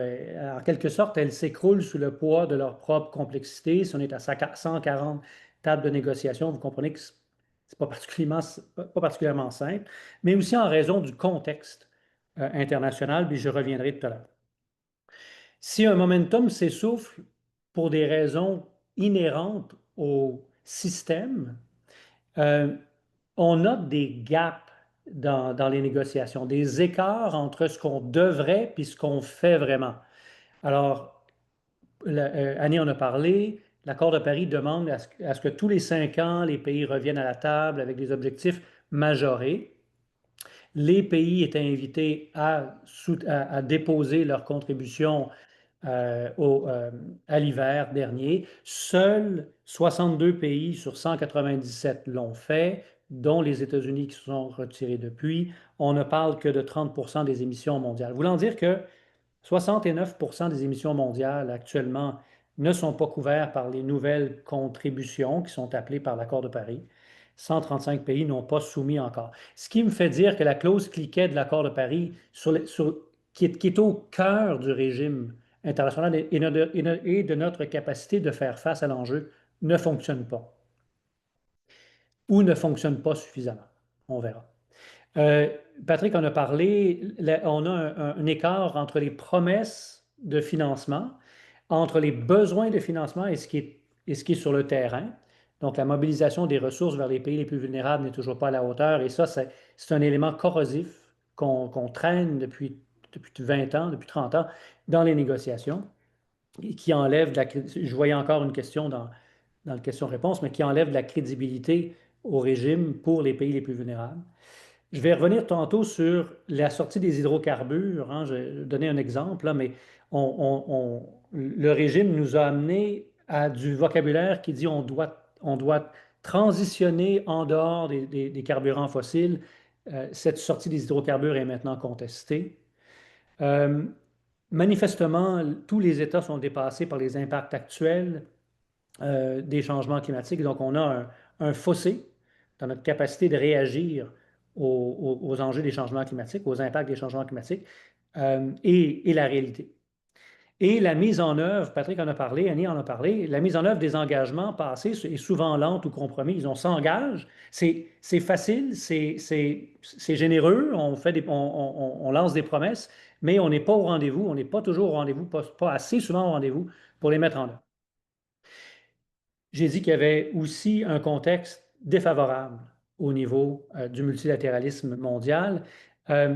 en quelque sorte, elles s'écroulent sous le poids de leur propre complexité. Si on est à 140 tables de négociation, vous comprenez que c'est pas particulièrement simple, mais aussi en raison du contexte international, puis je reviendrai tout à l'heure. Si un momentum s'essouffle pour des raisons inhérentes au système, euh, on note des gaps dans les négociations, des écarts entre ce qu'on devrait et ce qu'on fait vraiment. Alors, Annie en a parlé, l'accord de Paris demande à ce que tous les 5 ans, les pays reviennent à la table avec des objectifs majorés. Les pays étaient invités à déposer leur contribution à l'hiver dernier. Seuls 62 pays sur 197 l'ont fait. dont les États-Unis qui se sont retirés depuis. On ne parle que de 30% des émissions mondiales. Voulant dire que 69% des émissions mondiales actuellement ne sont pas couvertes par les nouvelles contributions qui sont appelées par l'accord de Paris. 135 pays n'ont pas soumis encore. Ce qui me fait dire que la clause cliquet de l'accord de Paris, qui est au cœur du régime international et de notre capacité de faire face à l'enjeu, ne fonctionne pas ou ne fonctionne pas suffisamment. On verra. Euh, Patrick en a parlé, on a un écart entre les promesses de financement, entre les besoins de financement et ce qui est sur le terrain. Donc, la mobilisation des ressources vers les pays les plus vulnérables n'est toujours pas à la hauteur. Et ça, c'est un élément corrosif qu'on traîne depuis 20 ans, depuis 30 ans dans les négociations et qui enlève de la... Je voyais encore une question dans le question-réponse, mais qui enlève de la crédibilité au régime pour les pays les plus vulnérables. Je vais revenir tantôt sur la sortie des hydrocarbures, hein. Je vais donner un exemple, là, mais le régime nous a amené à du vocabulaire qui dit on doit transitionner en dehors des carburants fossiles. Cette sortie des hydrocarbures est maintenant contestée. Euh, Manifestement, tous les États sont dépassés par les impacts actuels des changements climatiques. Donc, on a un fossé dans notre capacité de réagir aux enjeux des changements climatiques, aux impacts des changements climatiques et la réalité. Et la mise en œuvre, Patrick en a parlé, Annie en a parlé, la mise en œuvre des engagements passés est souvent lente ou compromise. On s'engage, c'est facile, c'est généreux, on lance des promesses, mais on n'est pas au rendez-vous, on n'est pas toujours au rendez-vous, pas assez souvent au rendez-vous pour les mettre en œuvre. J'ai dit qu'il y avait aussi un contexte défavorable au niveau du multilatéralisme mondial. Euh,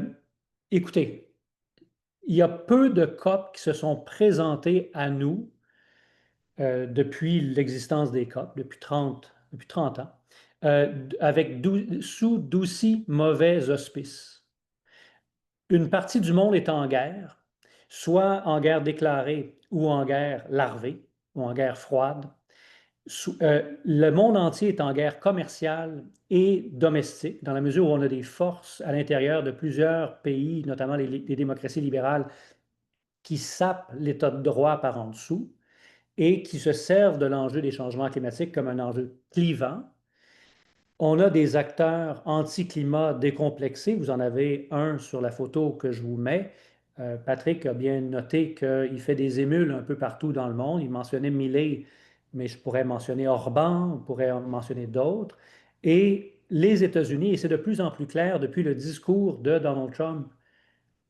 Écoutez, il y a peu de COP qui se sont présentés à nous depuis l'existence des COP, depuis 30 ans, sous d'aussi mauvais auspices. Une partie du monde est en guerre, soit en guerre déclarée ou en guerre larvée, ou en guerre froide. Le monde entier est en guerre commerciale et domestique, dans la mesure où on a des forces à l'intérieur de plusieurs pays, notamment les démocraties libérales, qui sapent l'état de droit par en dessous et qui se servent de l'enjeu des changements climatiques comme un enjeu clivant. On a des acteurs anti-climat décomplexés. Vous en avez un sur la photo que je vous mets. Patrick a bien noté qu'il fait des émules un peu partout dans le monde. Il mentionnait Milei, mais je pourrais mentionner Orban, on pourrait en mentionner d'autres. Et les États-Unis, et c'est de plus en plus clair depuis le discours de Donald Trump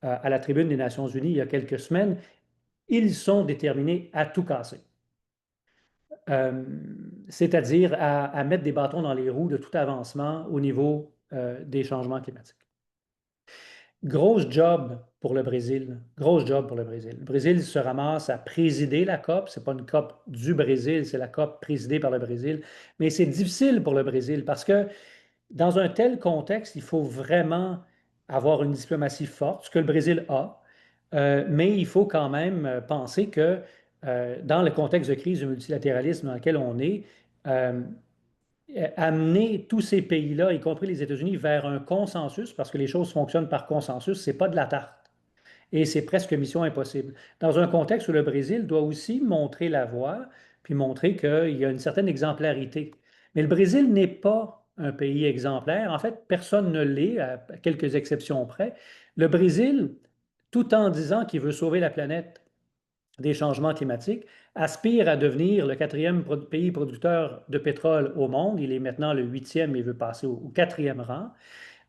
à la tribune des Nations Unies il y a quelques semaines, ils sont déterminés à tout casser. C'est-à-dire à mettre des bâtons dans les roues de tout avancement au niveau des changements climatiques. Grosse job pour le Brésil. Grosse job pour le Brésil. Le Brésil se ramasse à présider la COP. Ce n'est pas une COP du Brésil, c'est la COP présidée par le Brésil. Mais c'est difficile pour le Brésil parce que dans un tel contexte, il faut vraiment avoir une diplomatie forte, ce que le Brésil a. Mais il faut quand même penser que dans le contexte de crise du multilatéralisme dans lequel on est, amener tous ces pays-là, y compris les États-Unis, vers un consensus, parce que les choses fonctionnent par consensus, c'est pas de la tarte. Et c'est presque mission impossible. Dans un contexte où le Brésil doit aussi montrer la voie, puis montrer qu'il y a une certaine exemplarité. Mais le Brésil n'est pas un pays exemplaire. En fait, personne ne l'est, à quelques exceptions près. Le Brésil, tout en disant qu'il veut sauver la planète des changements climatiques, aspire à devenir le quatrième pays producteur de pétrole au monde. Il est maintenant le 8e et veut passer au 4e rang.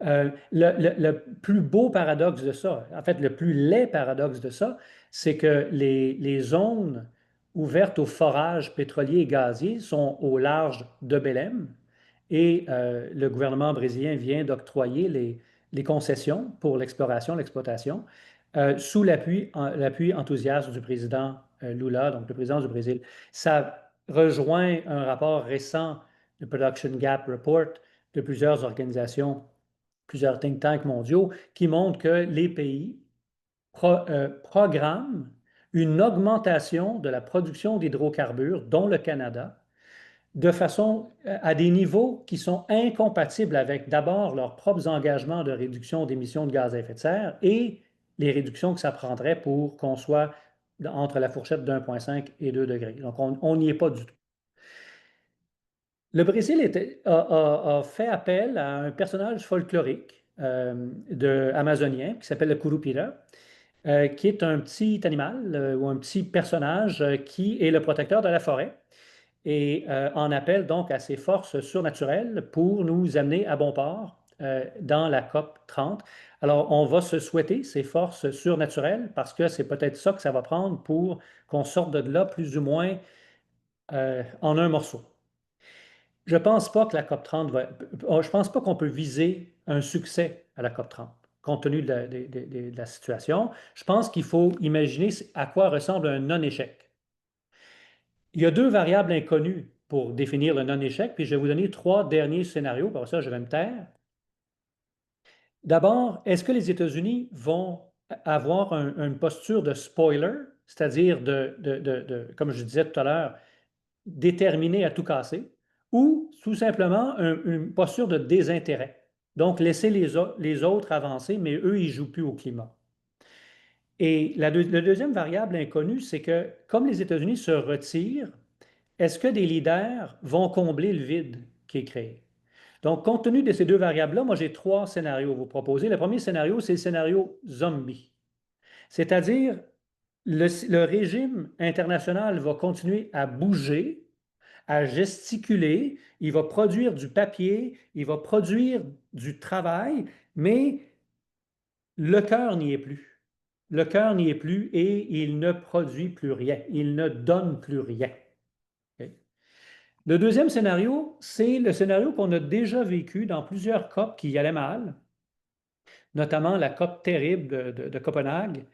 Le plus beau paradoxe de ça, en fait, le plus laid paradoxe de ça, c'est que les zones ouvertes aux forages pétroliers et gaziers sont au large de Belém et le gouvernement brésilien vient d'octroyer les concessions pour l'exploration, l'exploitation, sous l'appui enthousiaste du président Lula, donc le président du Brésil. Ça rejoint un rapport récent, le Production Gap Report, de plusieurs organisations, plusieurs think tanks mondiaux, qui montrent que les pays programment une augmentation de la production d'hydrocarbures, dont le Canada, de façon à des niveaux qui sont incompatibles avec d'abord leurs propres engagements de réduction d'émissions de gaz à effet de serre et les réductions que ça prendrait pour qu'on soit entre la fourchette d'1,5 et 2 degrés. Donc, on n'y est pas du tout. Le Brésil a fait appel à un personnage folklorique amazonien qui s'appelle le Curupira, qui est un petit animal ou un petit personnage qui est le protecteur de la forêt et en appelle donc à ses forces surnaturelles pour nous amener à bon port dans la COP 30. Alors, on va se souhaiter ces forces surnaturelles parce que c'est peut-être ça que ça va prendre pour qu'on sorte de là plus ou moins en un morceau. Je ne pense pas que la COP 30 je pense pas qu'on peut viser un succès à la COP 30, compte tenu de la situation. Je pense qu'il faut imaginer à quoi ressemble un non-échec. Il y a 2 variables inconnues pour définir le non-échec, puis je vais vous donner 3 derniers scénarios, pour ça je vais me taire. D'abord, est-ce que les États-Unis vont avoir une posture de spoiler, c'est-à-dire comme je disais tout à l'heure, déterminés à tout casser, ou tout simplement une posture de désintérêt. Donc, laisser les autres avancer, mais eux, ils ne jouent plus au climat. Et la deuxième variable inconnue, c'est que comme les États-Unis se retirent, est-ce que des leaders vont combler le vide qui est créé? Donc, compte tenu de ces 2 variables-là, moi, j'ai 3 scénarios à vous proposer. Le premier scénario, c'est le scénario zombie. C'est-à-dire, le régime international va continuer à bouger, à gesticuler, il va produire du papier, il va produire du travail, mais le cœur n'y est plus. Le cœur n'y est plus et il ne produit plus rien, il ne donne plus rien. Okay? Le deuxième scénario, c'est le scénario qu'on a déjà vécu dans plusieurs COP qui allaient mal, notamment la COP terrible de Copenhague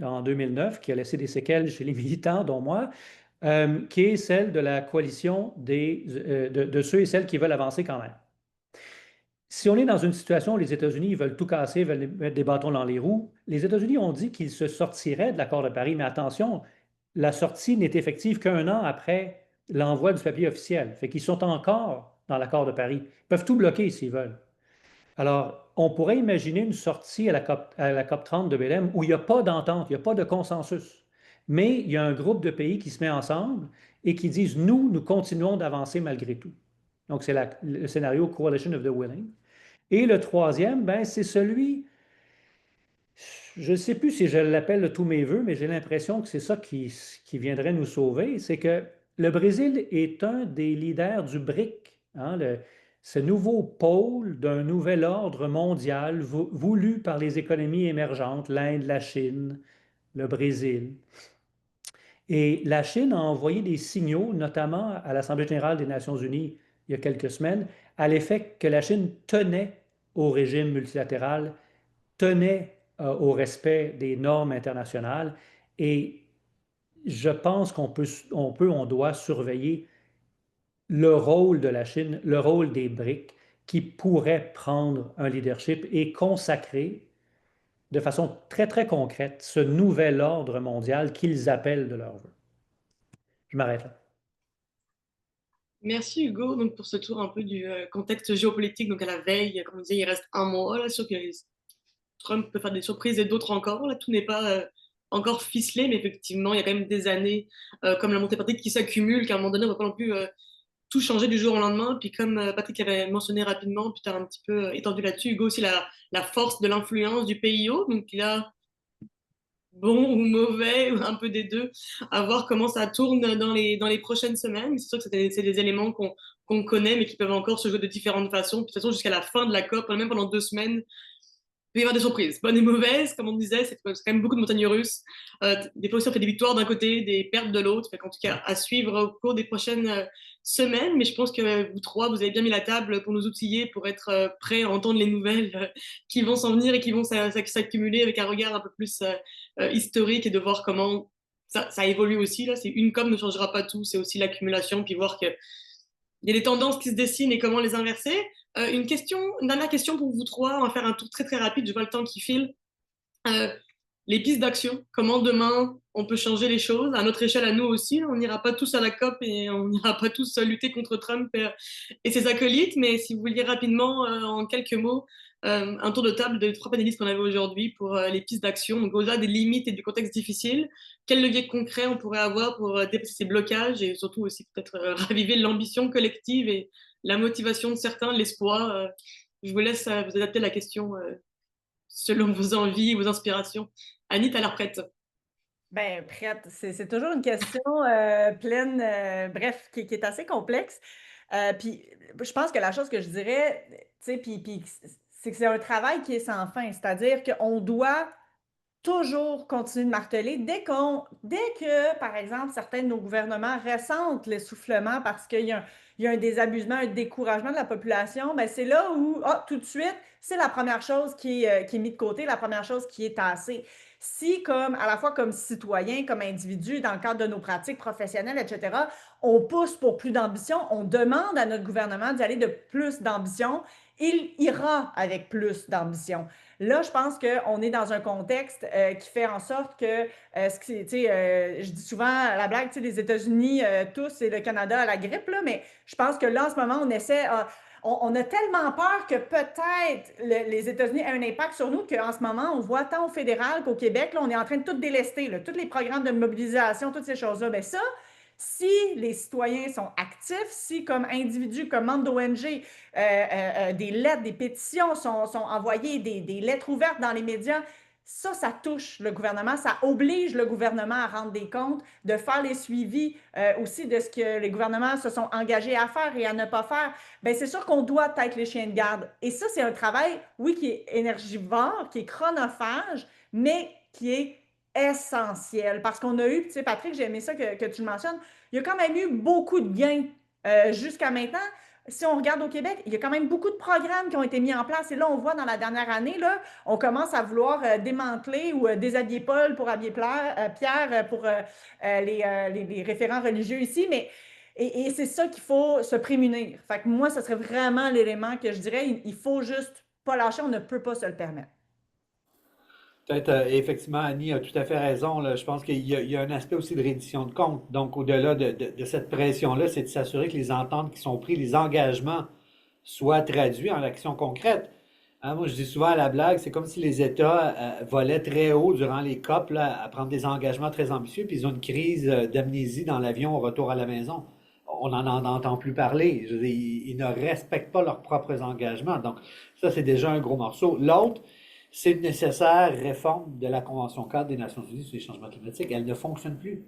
en 2009, qui a laissé des séquelles chez les militants, dont moi, qui est celle de la coalition de ceux et celles qui veulent avancer quand même. Si on est dans une situation où les États-Unis veulent tout casser, veulent mettre des bâtons dans les roues, les États-Unis ont dit qu'ils se sortiraient de l'accord de Paris, mais attention, la sortie n'est effective qu'1 an après l'envoi du papier officiel. Fait qu'ils sont encore dans l'accord de Paris. Ils peuvent tout bloquer s'ils veulent. Alors, on pourrait imaginer une sortie à la COP 30 de Belém où il n'y a pas d'entente, il n'y a pas de consensus. Mais il y a un groupe de pays qui se met ensemble et qui disent, nous continuons d'avancer malgré tout. Donc, c'est le scénario Coalition of the Willing. Et le troisième, ben, c'est celui, je ne sais plus si je l'appelle tous mes voeux, mais j'ai l'impression que c'est ça qui viendrait nous sauver, c'est que le Brésil est un des leaders du BRIC, hein, ce nouveau pôle d'un nouvel ordre mondial voulu par les économies émergentes, l'Inde, la Chine, le Brésil. Et la Chine a envoyé des signaux, notamment à l'Assemblée générale des Nations unies il y a quelques semaines, à l'effet que la Chine tenait au régime multilatéral, tenait au respect des normes internationales. Et je pense on doit surveiller le rôle de la Chine, le rôle des BRIC, qui pourrait prendre un leadership et consacrer de façon très, très concrète ce nouvel ordre mondial qu'ils appellent de leur vœu. Je m'arrête là. Merci Hugo donc, pour ce tour un peu du contexte géopolitique. Donc à la veille, comme on disait, il reste un mois. Là, sûr que Trump peut faire des surprises et d'autres encore. Là, tout n'est pas encore ficelé, mais effectivement, il y a quand même des années comme la montée pathétique qui s'accumulent, qu'à un moment donné, on ne va pas non plus tout changer du jour au lendemain. Puis comme Patrick avait mentionné rapidement, puis tu as un petit peu étendu là-dessus, Hugo, aussi la force de l'influence du PIO. Donc là, bon ou mauvais, ou un peu des deux, à voir comment ça tourne dans les prochaines semaines. C'est sûr que c'est des éléments qu'on connaît, mais qui peuvent encore se jouer de différentes façons. Puis, de toute façon, jusqu'à la fin de la COP, même pendant 2 semaines, il peut y avoir des surprises, bonnes et mauvaises, comme on disait, c'est quand même beaucoup de montagnes russes. Des fois aussi, on fait des victoires d'un côté, des pertes de l'autre. En tout cas, à suivre au cours des prochaines semaines. Mais je pense que vous trois, vous avez bien mis la table pour nous outiller, pour être prêts à entendre les nouvelles qui vont s'en venir et qui vont s'accumuler avec un regard un peu plus historique et de voir comment ça évolue aussi. Là. Une COP ne changera pas tout, c'est aussi l'accumulation, puis voir qu'il y a des tendances qui se dessinent et comment les inverser. Une dernière question pour vous trois, on va faire un tour très très rapide, je vois le temps qui file. Les pistes d'action, comment demain on peut changer les choses à notre échelle, à nous aussi. On n'ira pas tous à la COP et on n'ira pas tous lutter contre Trump et ses acolytes. Mais si vous vouliez rapidement, en quelques mots, un tour de table des 3 panélistes qu'on avait aujourd'hui pour les pistes d'action. Donc, au-delà des limites et du contexte difficile, quels leviers concrets on pourrait avoir pour dépasser ces blocages et surtout aussi peut-être raviver l'ambition collective et la motivation de certains, l'espoir. Je vous laisse vous adapter à la question selon vos envies, vos inspirations. Annie, t'as l'air prête. Ben, prête. C'est toujours une question pleine, bref, qui est assez complexe. Puis, je pense que la chose que je dirais, tu sais, puis c'est que c'est un travail qui est sans fin. C'est-à-dire qu'on doit toujours continuer de marteler dès que, par exemple, certains de nos gouvernements ressentent l'essoufflement parce qu'il y a un désabusement, un découragement de la population, ben c'est là où, tout de suite, c'est la première chose qui est mise de côté, la première chose qui est tassée. Si, comme, à la fois comme citoyen, comme individu, dans le cadre de nos pratiques professionnelles, etc., on pousse pour plus d'ambition, on demande à notre gouvernement d'y aller de plus d'ambition, il ira avec plus d'ambition. Là, je pense qu'on est dans un contexte qui fait en sorte que, je dis souvent la blague, les États-Unis, tous, et le Canada à la grippe, là, mais je pense que là, en ce moment, on a tellement peur que peut-être les États-Unis aient un impact sur nous qu'en ce moment, on voit tant au fédéral qu'au Québec, là, on est en train de tout délester, là, tous les programmes de mobilisation, toutes ces choses-là. Bien ça, si les citoyens sont actifs, si comme individus, comme membres d'ONG, des lettres, des pétitions sont envoyées, des lettres ouvertes dans les médias, ça touche le gouvernement, ça oblige le gouvernement à rendre des comptes, de faire les suivis aussi de ce que les gouvernements se sont engagés à faire et à ne pas faire. Bien, c'est sûr qu'on doit être les chiens de garde. Et ça, c'est un travail, oui, qui est énergivore, qui est chronophage, mais qui est essentiel. Parce qu'on a eu, tu sais, Patrick, j'ai aimé ça que tu le mentionnes, il y a quand même eu beaucoup de gains jusqu'à maintenant. Si on regarde au Québec, il y a quand même beaucoup de programmes qui ont été mis en place. Et là, on voit dans la dernière année, là, on commence à vouloir démanteler ou déshabiller Paul pour habiller Pierre pour les référents religieux ici. Mais, et c'est ça qu'il faut se prémunir. Fait que moi, ce serait vraiment l'élément que je dirais, il faut juste pas lâcher, on ne peut pas se le permettre. Peut-être, effectivement, Annie a tout à fait raison, là. Je pense qu'il y a un aspect aussi de reddition de comptes. Donc, au-delà de cette pression-là, c'est de s'assurer que les ententes qui sont prises, les engagements soient traduits en actions concrètes. Hein, moi, je dis souvent à la blague, c'est comme si les États volaient très haut durant les COP là, à prendre des engagements très ambitieux, puis ils ont une crise d'amnésie dans l'avion au retour à la maison. On n'en entend plus parler. Je veux dire, ils ne respectent pas leurs propres engagements. Donc, ça, c'est déjà un gros morceau. L'autre, c'est une nécessaire réforme de la Convention cadre des Nations Unies sur les changements climatiques. Elle ne fonctionne plus.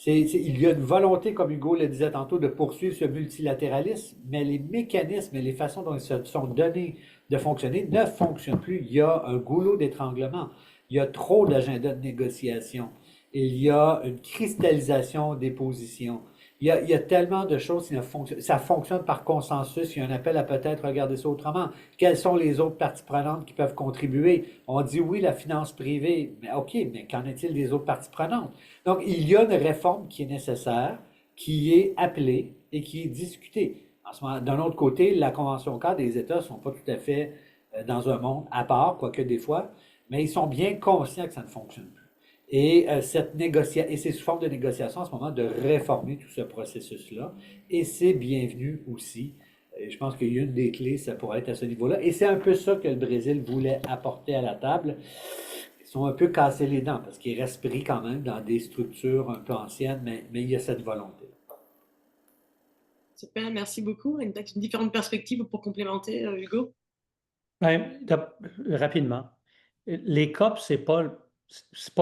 Il y a une volonté, comme Hugo le disait tantôt, de poursuivre ce multilatéralisme, mais les mécanismes et les façons dont ils se sont donnés de fonctionner ne fonctionnent plus. Il y a un goulot d'étranglement. Il y a trop d'agendas de négociation. Il y a une cristallisation des positions. Il y a tellement de choses qui ne fonctionnent. Ça fonctionne par consensus. Il y a un appel à peut-être regarder ça autrement. Quelles sont les autres parties prenantes qui peuvent contribuer? On dit oui, la finance privée. Mais OK, mais qu'en est-il des autres parties prenantes? Donc, il y a une réforme qui est nécessaire, qui est appelée et qui est discutée. En ce moment, d'un autre côté, la Convention cadre des États ne sont pas tout à fait dans un monde à part, quoique des fois, mais ils sont bien conscients que ça ne fonctionne plus. Et c'est sous forme de négociation en ce moment de réformer tout ce processus-là. Et c'est bienvenu aussi. Et je pense qu'il y a une des clés, ça pourrait être à ce niveau-là. Et c'est un peu ça que le Brésil voulait apporter à la table. Ils sont un peu cassés les dents parce qu'ils restent pris quand même dans des structures un peu anciennes, mais il y a cette volonté. Super, merci beaucoup. Une différente perspective pour complémenter, Hugo. Ben, rapidement, les COP, c'est pas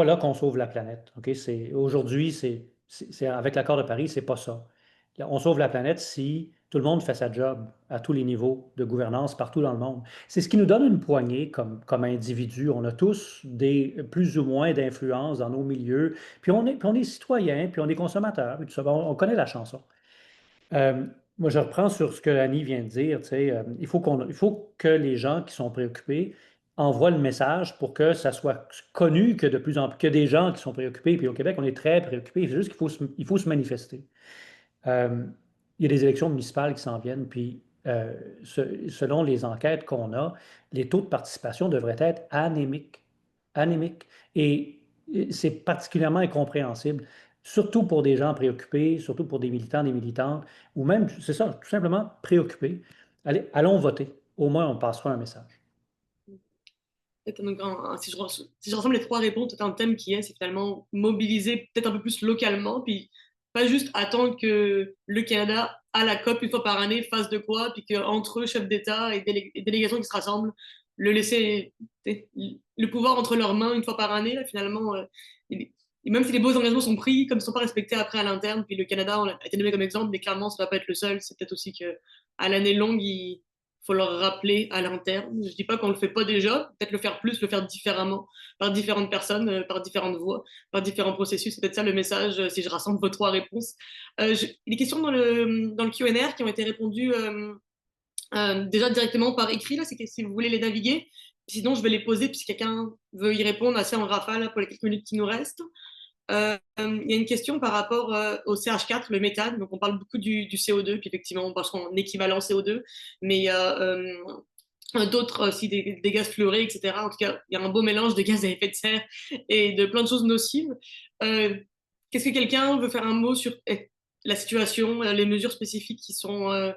là qu'on sauve la planète. OK? Aujourd'hui, avec l'accord de Paris, c'est pas ça. On sauve la planète si tout le monde fait sa job à tous les niveaux de gouvernance partout dans le monde. C'est ce qui nous donne une poignée comme individus. On a tous plus ou moins d'influence dans nos milieux. Puis on est citoyens, puis on est consommateurs, puis tout ça. On connaît la chanson. Euh, Moi, je reprends sur ce que Annie vient de dire. Tu sais, il faut que les gens qui sont préoccupés envoient le message pour que ça soit connu que de plus en plus, que des gens qui sont préoccupés. Puis au Québec, on est très préoccupés. C'est juste qu'il faut se manifester. Euh, il y a des élections municipales qui s'en viennent. Puis selon les enquêtes qu'on a, les taux de participation devraient être anémiques. Anémiques. Et c'est particulièrement incompréhensible, surtout pour des gens préoccupés, surtout pour des militants, des militantes, ou même, c'est ça, tout simplement préoccupés. Allez, allons voter. Au moins, on passera un message. Donc, si je rassemble les trois réponses, c'est un thème qui est, c'est finalement mobiliser peut-être un peu plus localement, puis pas juste attendre que le Canada, à la COP une fois par année, fasse de quoi, puis qu'entre eux, chefs d'État et délégations qui se rassemblent, le laisser le pouvoir entre leurs mains une fois par année, là, finalement. Et même si les beaux engagements sont pris, comme ils ne sont pas respectés après à l'interne, puis le Canada on a été donné comme exemple, mais clairement, ça ne va pas être le seul. C'est peut-être aussi qu'à l'année longue, il faut leur rappeler à l'interne. Je dis pas qu'on le fait pas déjà, peut-être le faire plus, le faire différemment, par différentes personnes, par différentes voies, par différents processus. C'est peut-être ça le message, si je rassemble vos trois réponses. Les questions dans le Q&A qui ont été répondues déjà directement par écrit, là, c'est que si vous voulez les naviguer. Sinon, je vais les poser, puis si quelqu'un veut y répondre assez en rafale là, pour les quelques minutes qui nous restent. Il y a une question par rapport au CH4, le méthane. Donc, on parle beaucoup du CO2, puis effectivement, on pense en équivalent CO2, mais il y a d'autres aussi, des gaz fluorés, etc. En tout cas, il y a un beau mélange de gaz à effet de serre et de plein de choses nocives. Euh, Qu'est-ce que quelqu'un veut faire un mot sur la situation, les mesures spécifiques qui sont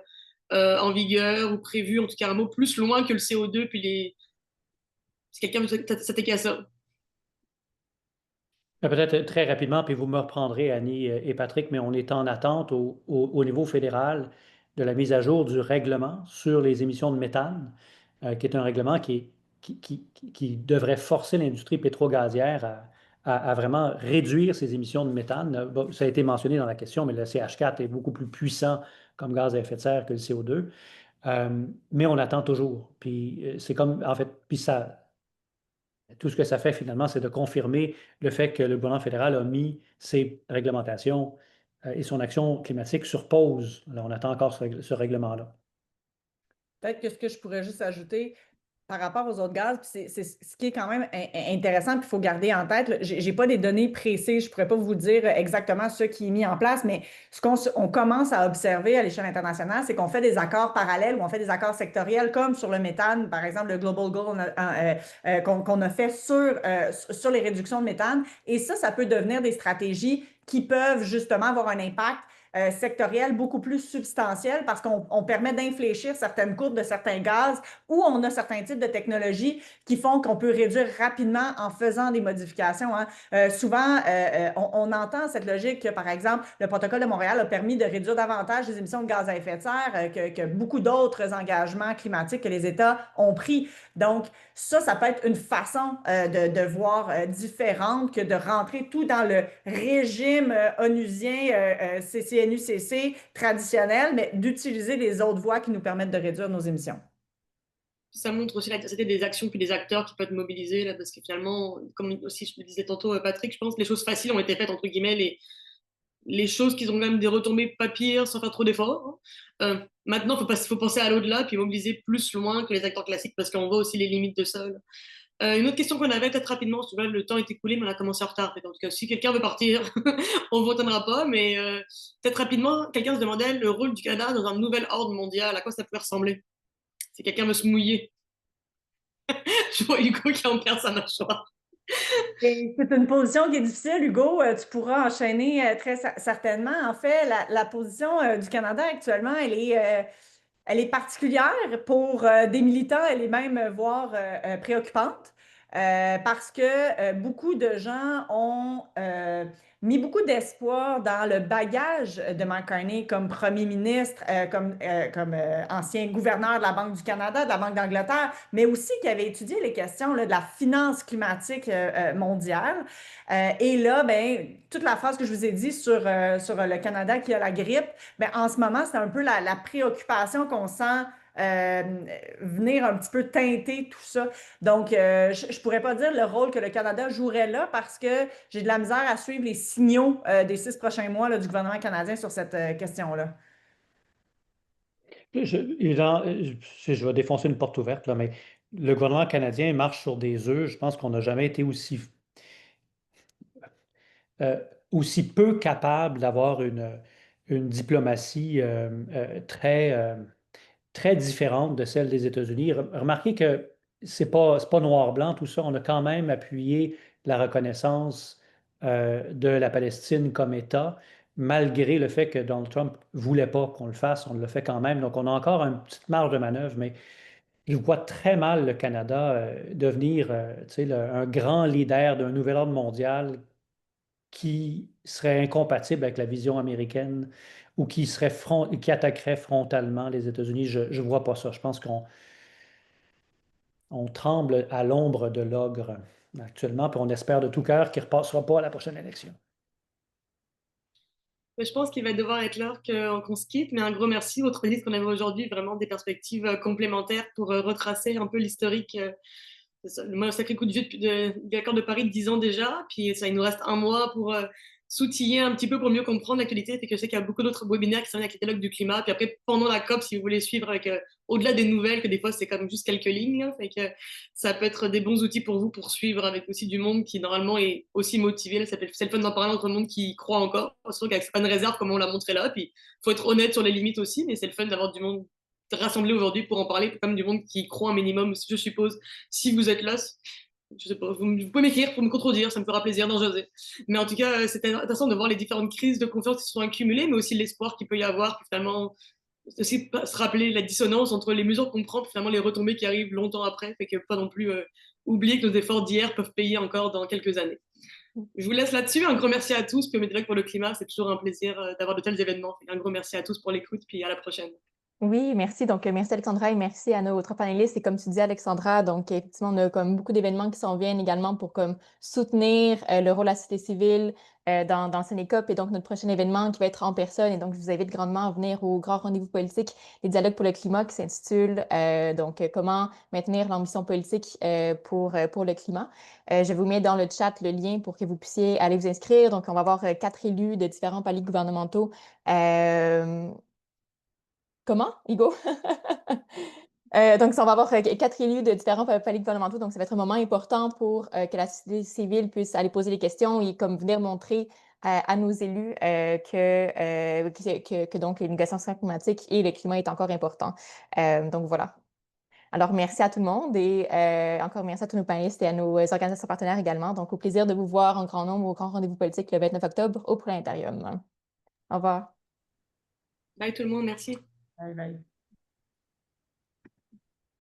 en vigueur ou prévues, en tout cas un mot plus loin que le CO2, puis si quelqu'un veut s'attaquer à ça. Peut-être très rapidement, puis vous me reprendrez, Annie et Patrick, mais on est en attente au niveau fédéral de la mise à jour du règlement sur les émissions de méthane, qui est un règlement qui devrait forcer l'industrie pétro-gazière à vraiment réduire ses émissions de méthane. Bon, ça a été mentionné dans la question, mais le CH4 est beaucoup plus puissant comme gaz à effet de serre que le CO2. Mais on attend toujours. Puis c'est comme, en fait, puis ça, tout ce que ça fait finalement, c'est de confirmer le fait que le gouvernement fédéral a mis ses réglementations et son action climatique sur pause. Alors, on attend encore ce règlement-là. Peut-être que ce que je pourrais juste ajouter par rapport aux autres gaz, c'est ce qui est quand même intéressant, puis il faut garder en tête, je n'ai pas des données précises, je ne pourrais pas vous dire exactement ce qui est mis en place, mais ce qu'on commence à observer à l'échelle internationale, c'est qu'on fait des accords parallèles ou on fait des accords sectoriels, comme sur le méthane, par exemple, le Global Goal qu'on a fait sur les réductions de méthane. Et ça peut devenir des stratégies qui peuvent justement avoir un impact sectoriel beaucoup plus substantiel parce qu'on permet d'infléchir certaines courbes de certains gaz ou on a certains types de technologies qui font qu'on peut réduire rapidement en faisant des modifications. Hein. Souvent, on entend cette logique que, par exemple, le protocole de Montréal a permis de réduire davantage les émissions de gaz à effet de serre que beaucoup d'autres engagements climatiques que les États ont pris. Donc, ça peut être une façon de voir différente que de rentrer tout dans le régime onusien CCNUCC traditionnel, mais d'utiliser les autres voies qui nous permettent de réduire nos émissions. Ça montre aussi la diversité des actions puis des acteurs qui peuvent être mobilisés, là, parce que finalement, comme aussi je le disais tantôt, Patrick, je pense que les choses faciles ont été faites, entre guillemets, les choses qui ont même des retombées pas pires sans faire trop d'efforts. Hein. Maintenant, il faut penser à l'au-delà puis mobiliser plus loin que les acteurs classiques parce qu'on voit aussi les limites de ça. Une autre question qu'on avait peut-être rapidement, parce que là, le temps est écoulé, mais on a commencé en retard. En tout cas, si quelqu'un veut partir, on ne vous attendra pas, mais peut-être rapidement, quelqu'un se demandait le rôle du Canada dans un nouvel ordre mondial, à quoi ça pourrait ressembler. Si quelqu'un veut se mouiller. Je vois Hugo qui en perd sa mâchoire. C'est une position qui est difficile, Hugo. Tu pourras enchaîner très certainement. En fait, la position du Canada actuellement, elle est particulière pour des militants, elle est même voire préoccupante. Parce que beaucoup de gens ont mis beaucoup d'espoir dans le bagage de Mark Carney comme premier ministre, comme ancien gouverneur de la Banque du Canada, de la Banque d'Angleterre, mais aussi qui avait étudié les questions là, de la finance climatique mondiale. Et là, ben, toute la phrase que je vous ai dit sur le Canada qui a la grippe, ben, en ce moment, c'est un peu la préoccupation qu'on sent euh, venir un petit peu teinter tout ça. Donc, je ne pourrais pas dire le rôle que le Canada jouerait là parce que j'ai de la misère à suivre les signaux des 6 prochains mois là, du gouvernement canadien sur cette question-là. Je vais défoncer une porte ouverte, là, mais le gouvernement canadien marche sur des œufs. Je pense qu'on n'a jamais été euh, aussi peu capable d'avoir une diplomatie très différente de celle des États-Unis. Remarquez que c'est pas noir-blanc, tout ça. On a quand même appuyé la reconnaissance de la Palestine comme État, malgré le fait que Donald Trump ne voulait pas qu'on le fasse, on le fait quand même. Donc, on a encore une petite marge de manœuvre, mais je vois très mal le Canada devenir tu sais, un grand leader d'un nouvel ordre mondial qui serait incompatible avec la vision américaine ou qui attaquerait frontalement les États-Unis. Je ne vois pas ça. Je pense qu'on tremble à l'ombre de l'ogre actuellement, puis on espère de tout cœur qu'il ne repassera pas à la prochaine élection. Je pense qu'il va devoir être l'heure qu'on se quitte, mais un gros merci. Votre liste qu'on avait aujourd'hui, vraiment des perspectives complémentaires pour retracer un peu l'historique. Moi, le sacré coup de vieux de l'accord de Paris de 10 ans déjà, puis ça, il nous reste un mois pour s'outiller un petit peu pour mieux comprendre l'actualité. Fait que je sais qu'il y a beaucoup d'autres webinaires qui sont avec les dialogues du climat. Puis après, pendant la COP, si vous voulez suivre avec au-delà des nouvelles, que des fois c'est comme juste quelques lignes, hein, fait que ça peut être des bons outils pour vous pour suivre avec aussi du monde qui normalement est aussi motivé. C'est le fun d'en parler entre le monde qui y croit encore, surtout qu'avec pas de réserve comme on l'a montré là. Puis faut être honnête sur les limites aussi, mais c'est le fun d'avoir du monde rassemblé aujourd'hui pour en parler, comme du monde qui croit un minimum, je suppose. Si vous êtes là, je sais pas, vous pouvez m'écrire pour me contredire, ça me fera plaisir d'en jaser. Mais en tout cas, c'était intéressant de voir les différentes crises de confiance qui se sont accumulées, mais aussi l'espoir qu'il peut y avoir, puis finalement, aussi se rappeler la dissonance entre les mesures qu'on prend, puis finalement les retombées qui arrivent longtemps après, fait que pas non plus oublier que nos efforts d'hier peuvent payer encore dans quelques années. Je vous laisse là-dessus. Un gros merci à tous. Puis Médialogue pour le climat, c'est toujours un plaisir d'avoir de tels événements. Un gros merci à tous pour l'écoute, puis à la prochaine. Oui, merci. Donc, merci Alexandra et merci à nos autres panélistes. Et comme tu dis, Alexandra, donc effectivement, on a comme beaucoup d'événements qui s'en viennent également pour comme soutenir le rôle de la société civile dans le Sénécop et donc notre prochain événement qui va être en personne. Et donc, je vous invite grandement à venir au grand rendez-vous politique, les dialogues pour le climat qui s'intitule Comment maintenir l'ambition politique pour le climat. Je vous mets dans le chat le lien pour que vous puissiez aller vous inscrire. Donc, on va avoir 4 élus de différents paliers gouvernementaux. Comment, Hugo? Donc, on va avoir 4 élus de différents paliers gouvernementaux. Donc, ça va être un moment important pour que la société civile puisse aller poser des questions et comme venir montrer à nos élus que donc les négociations climatiques et le climat est encore important. Donc, voilà. Alors, merci à tout le monde et encore merci à tous nos panélistes et à nos organisations partenaires également. Donc, au plaisir de vous voir en grand nombre au grand rendez-vous politique le 29 octobre au Planétarium. Au revoir. Bye tout le monde, merci. Bye bye.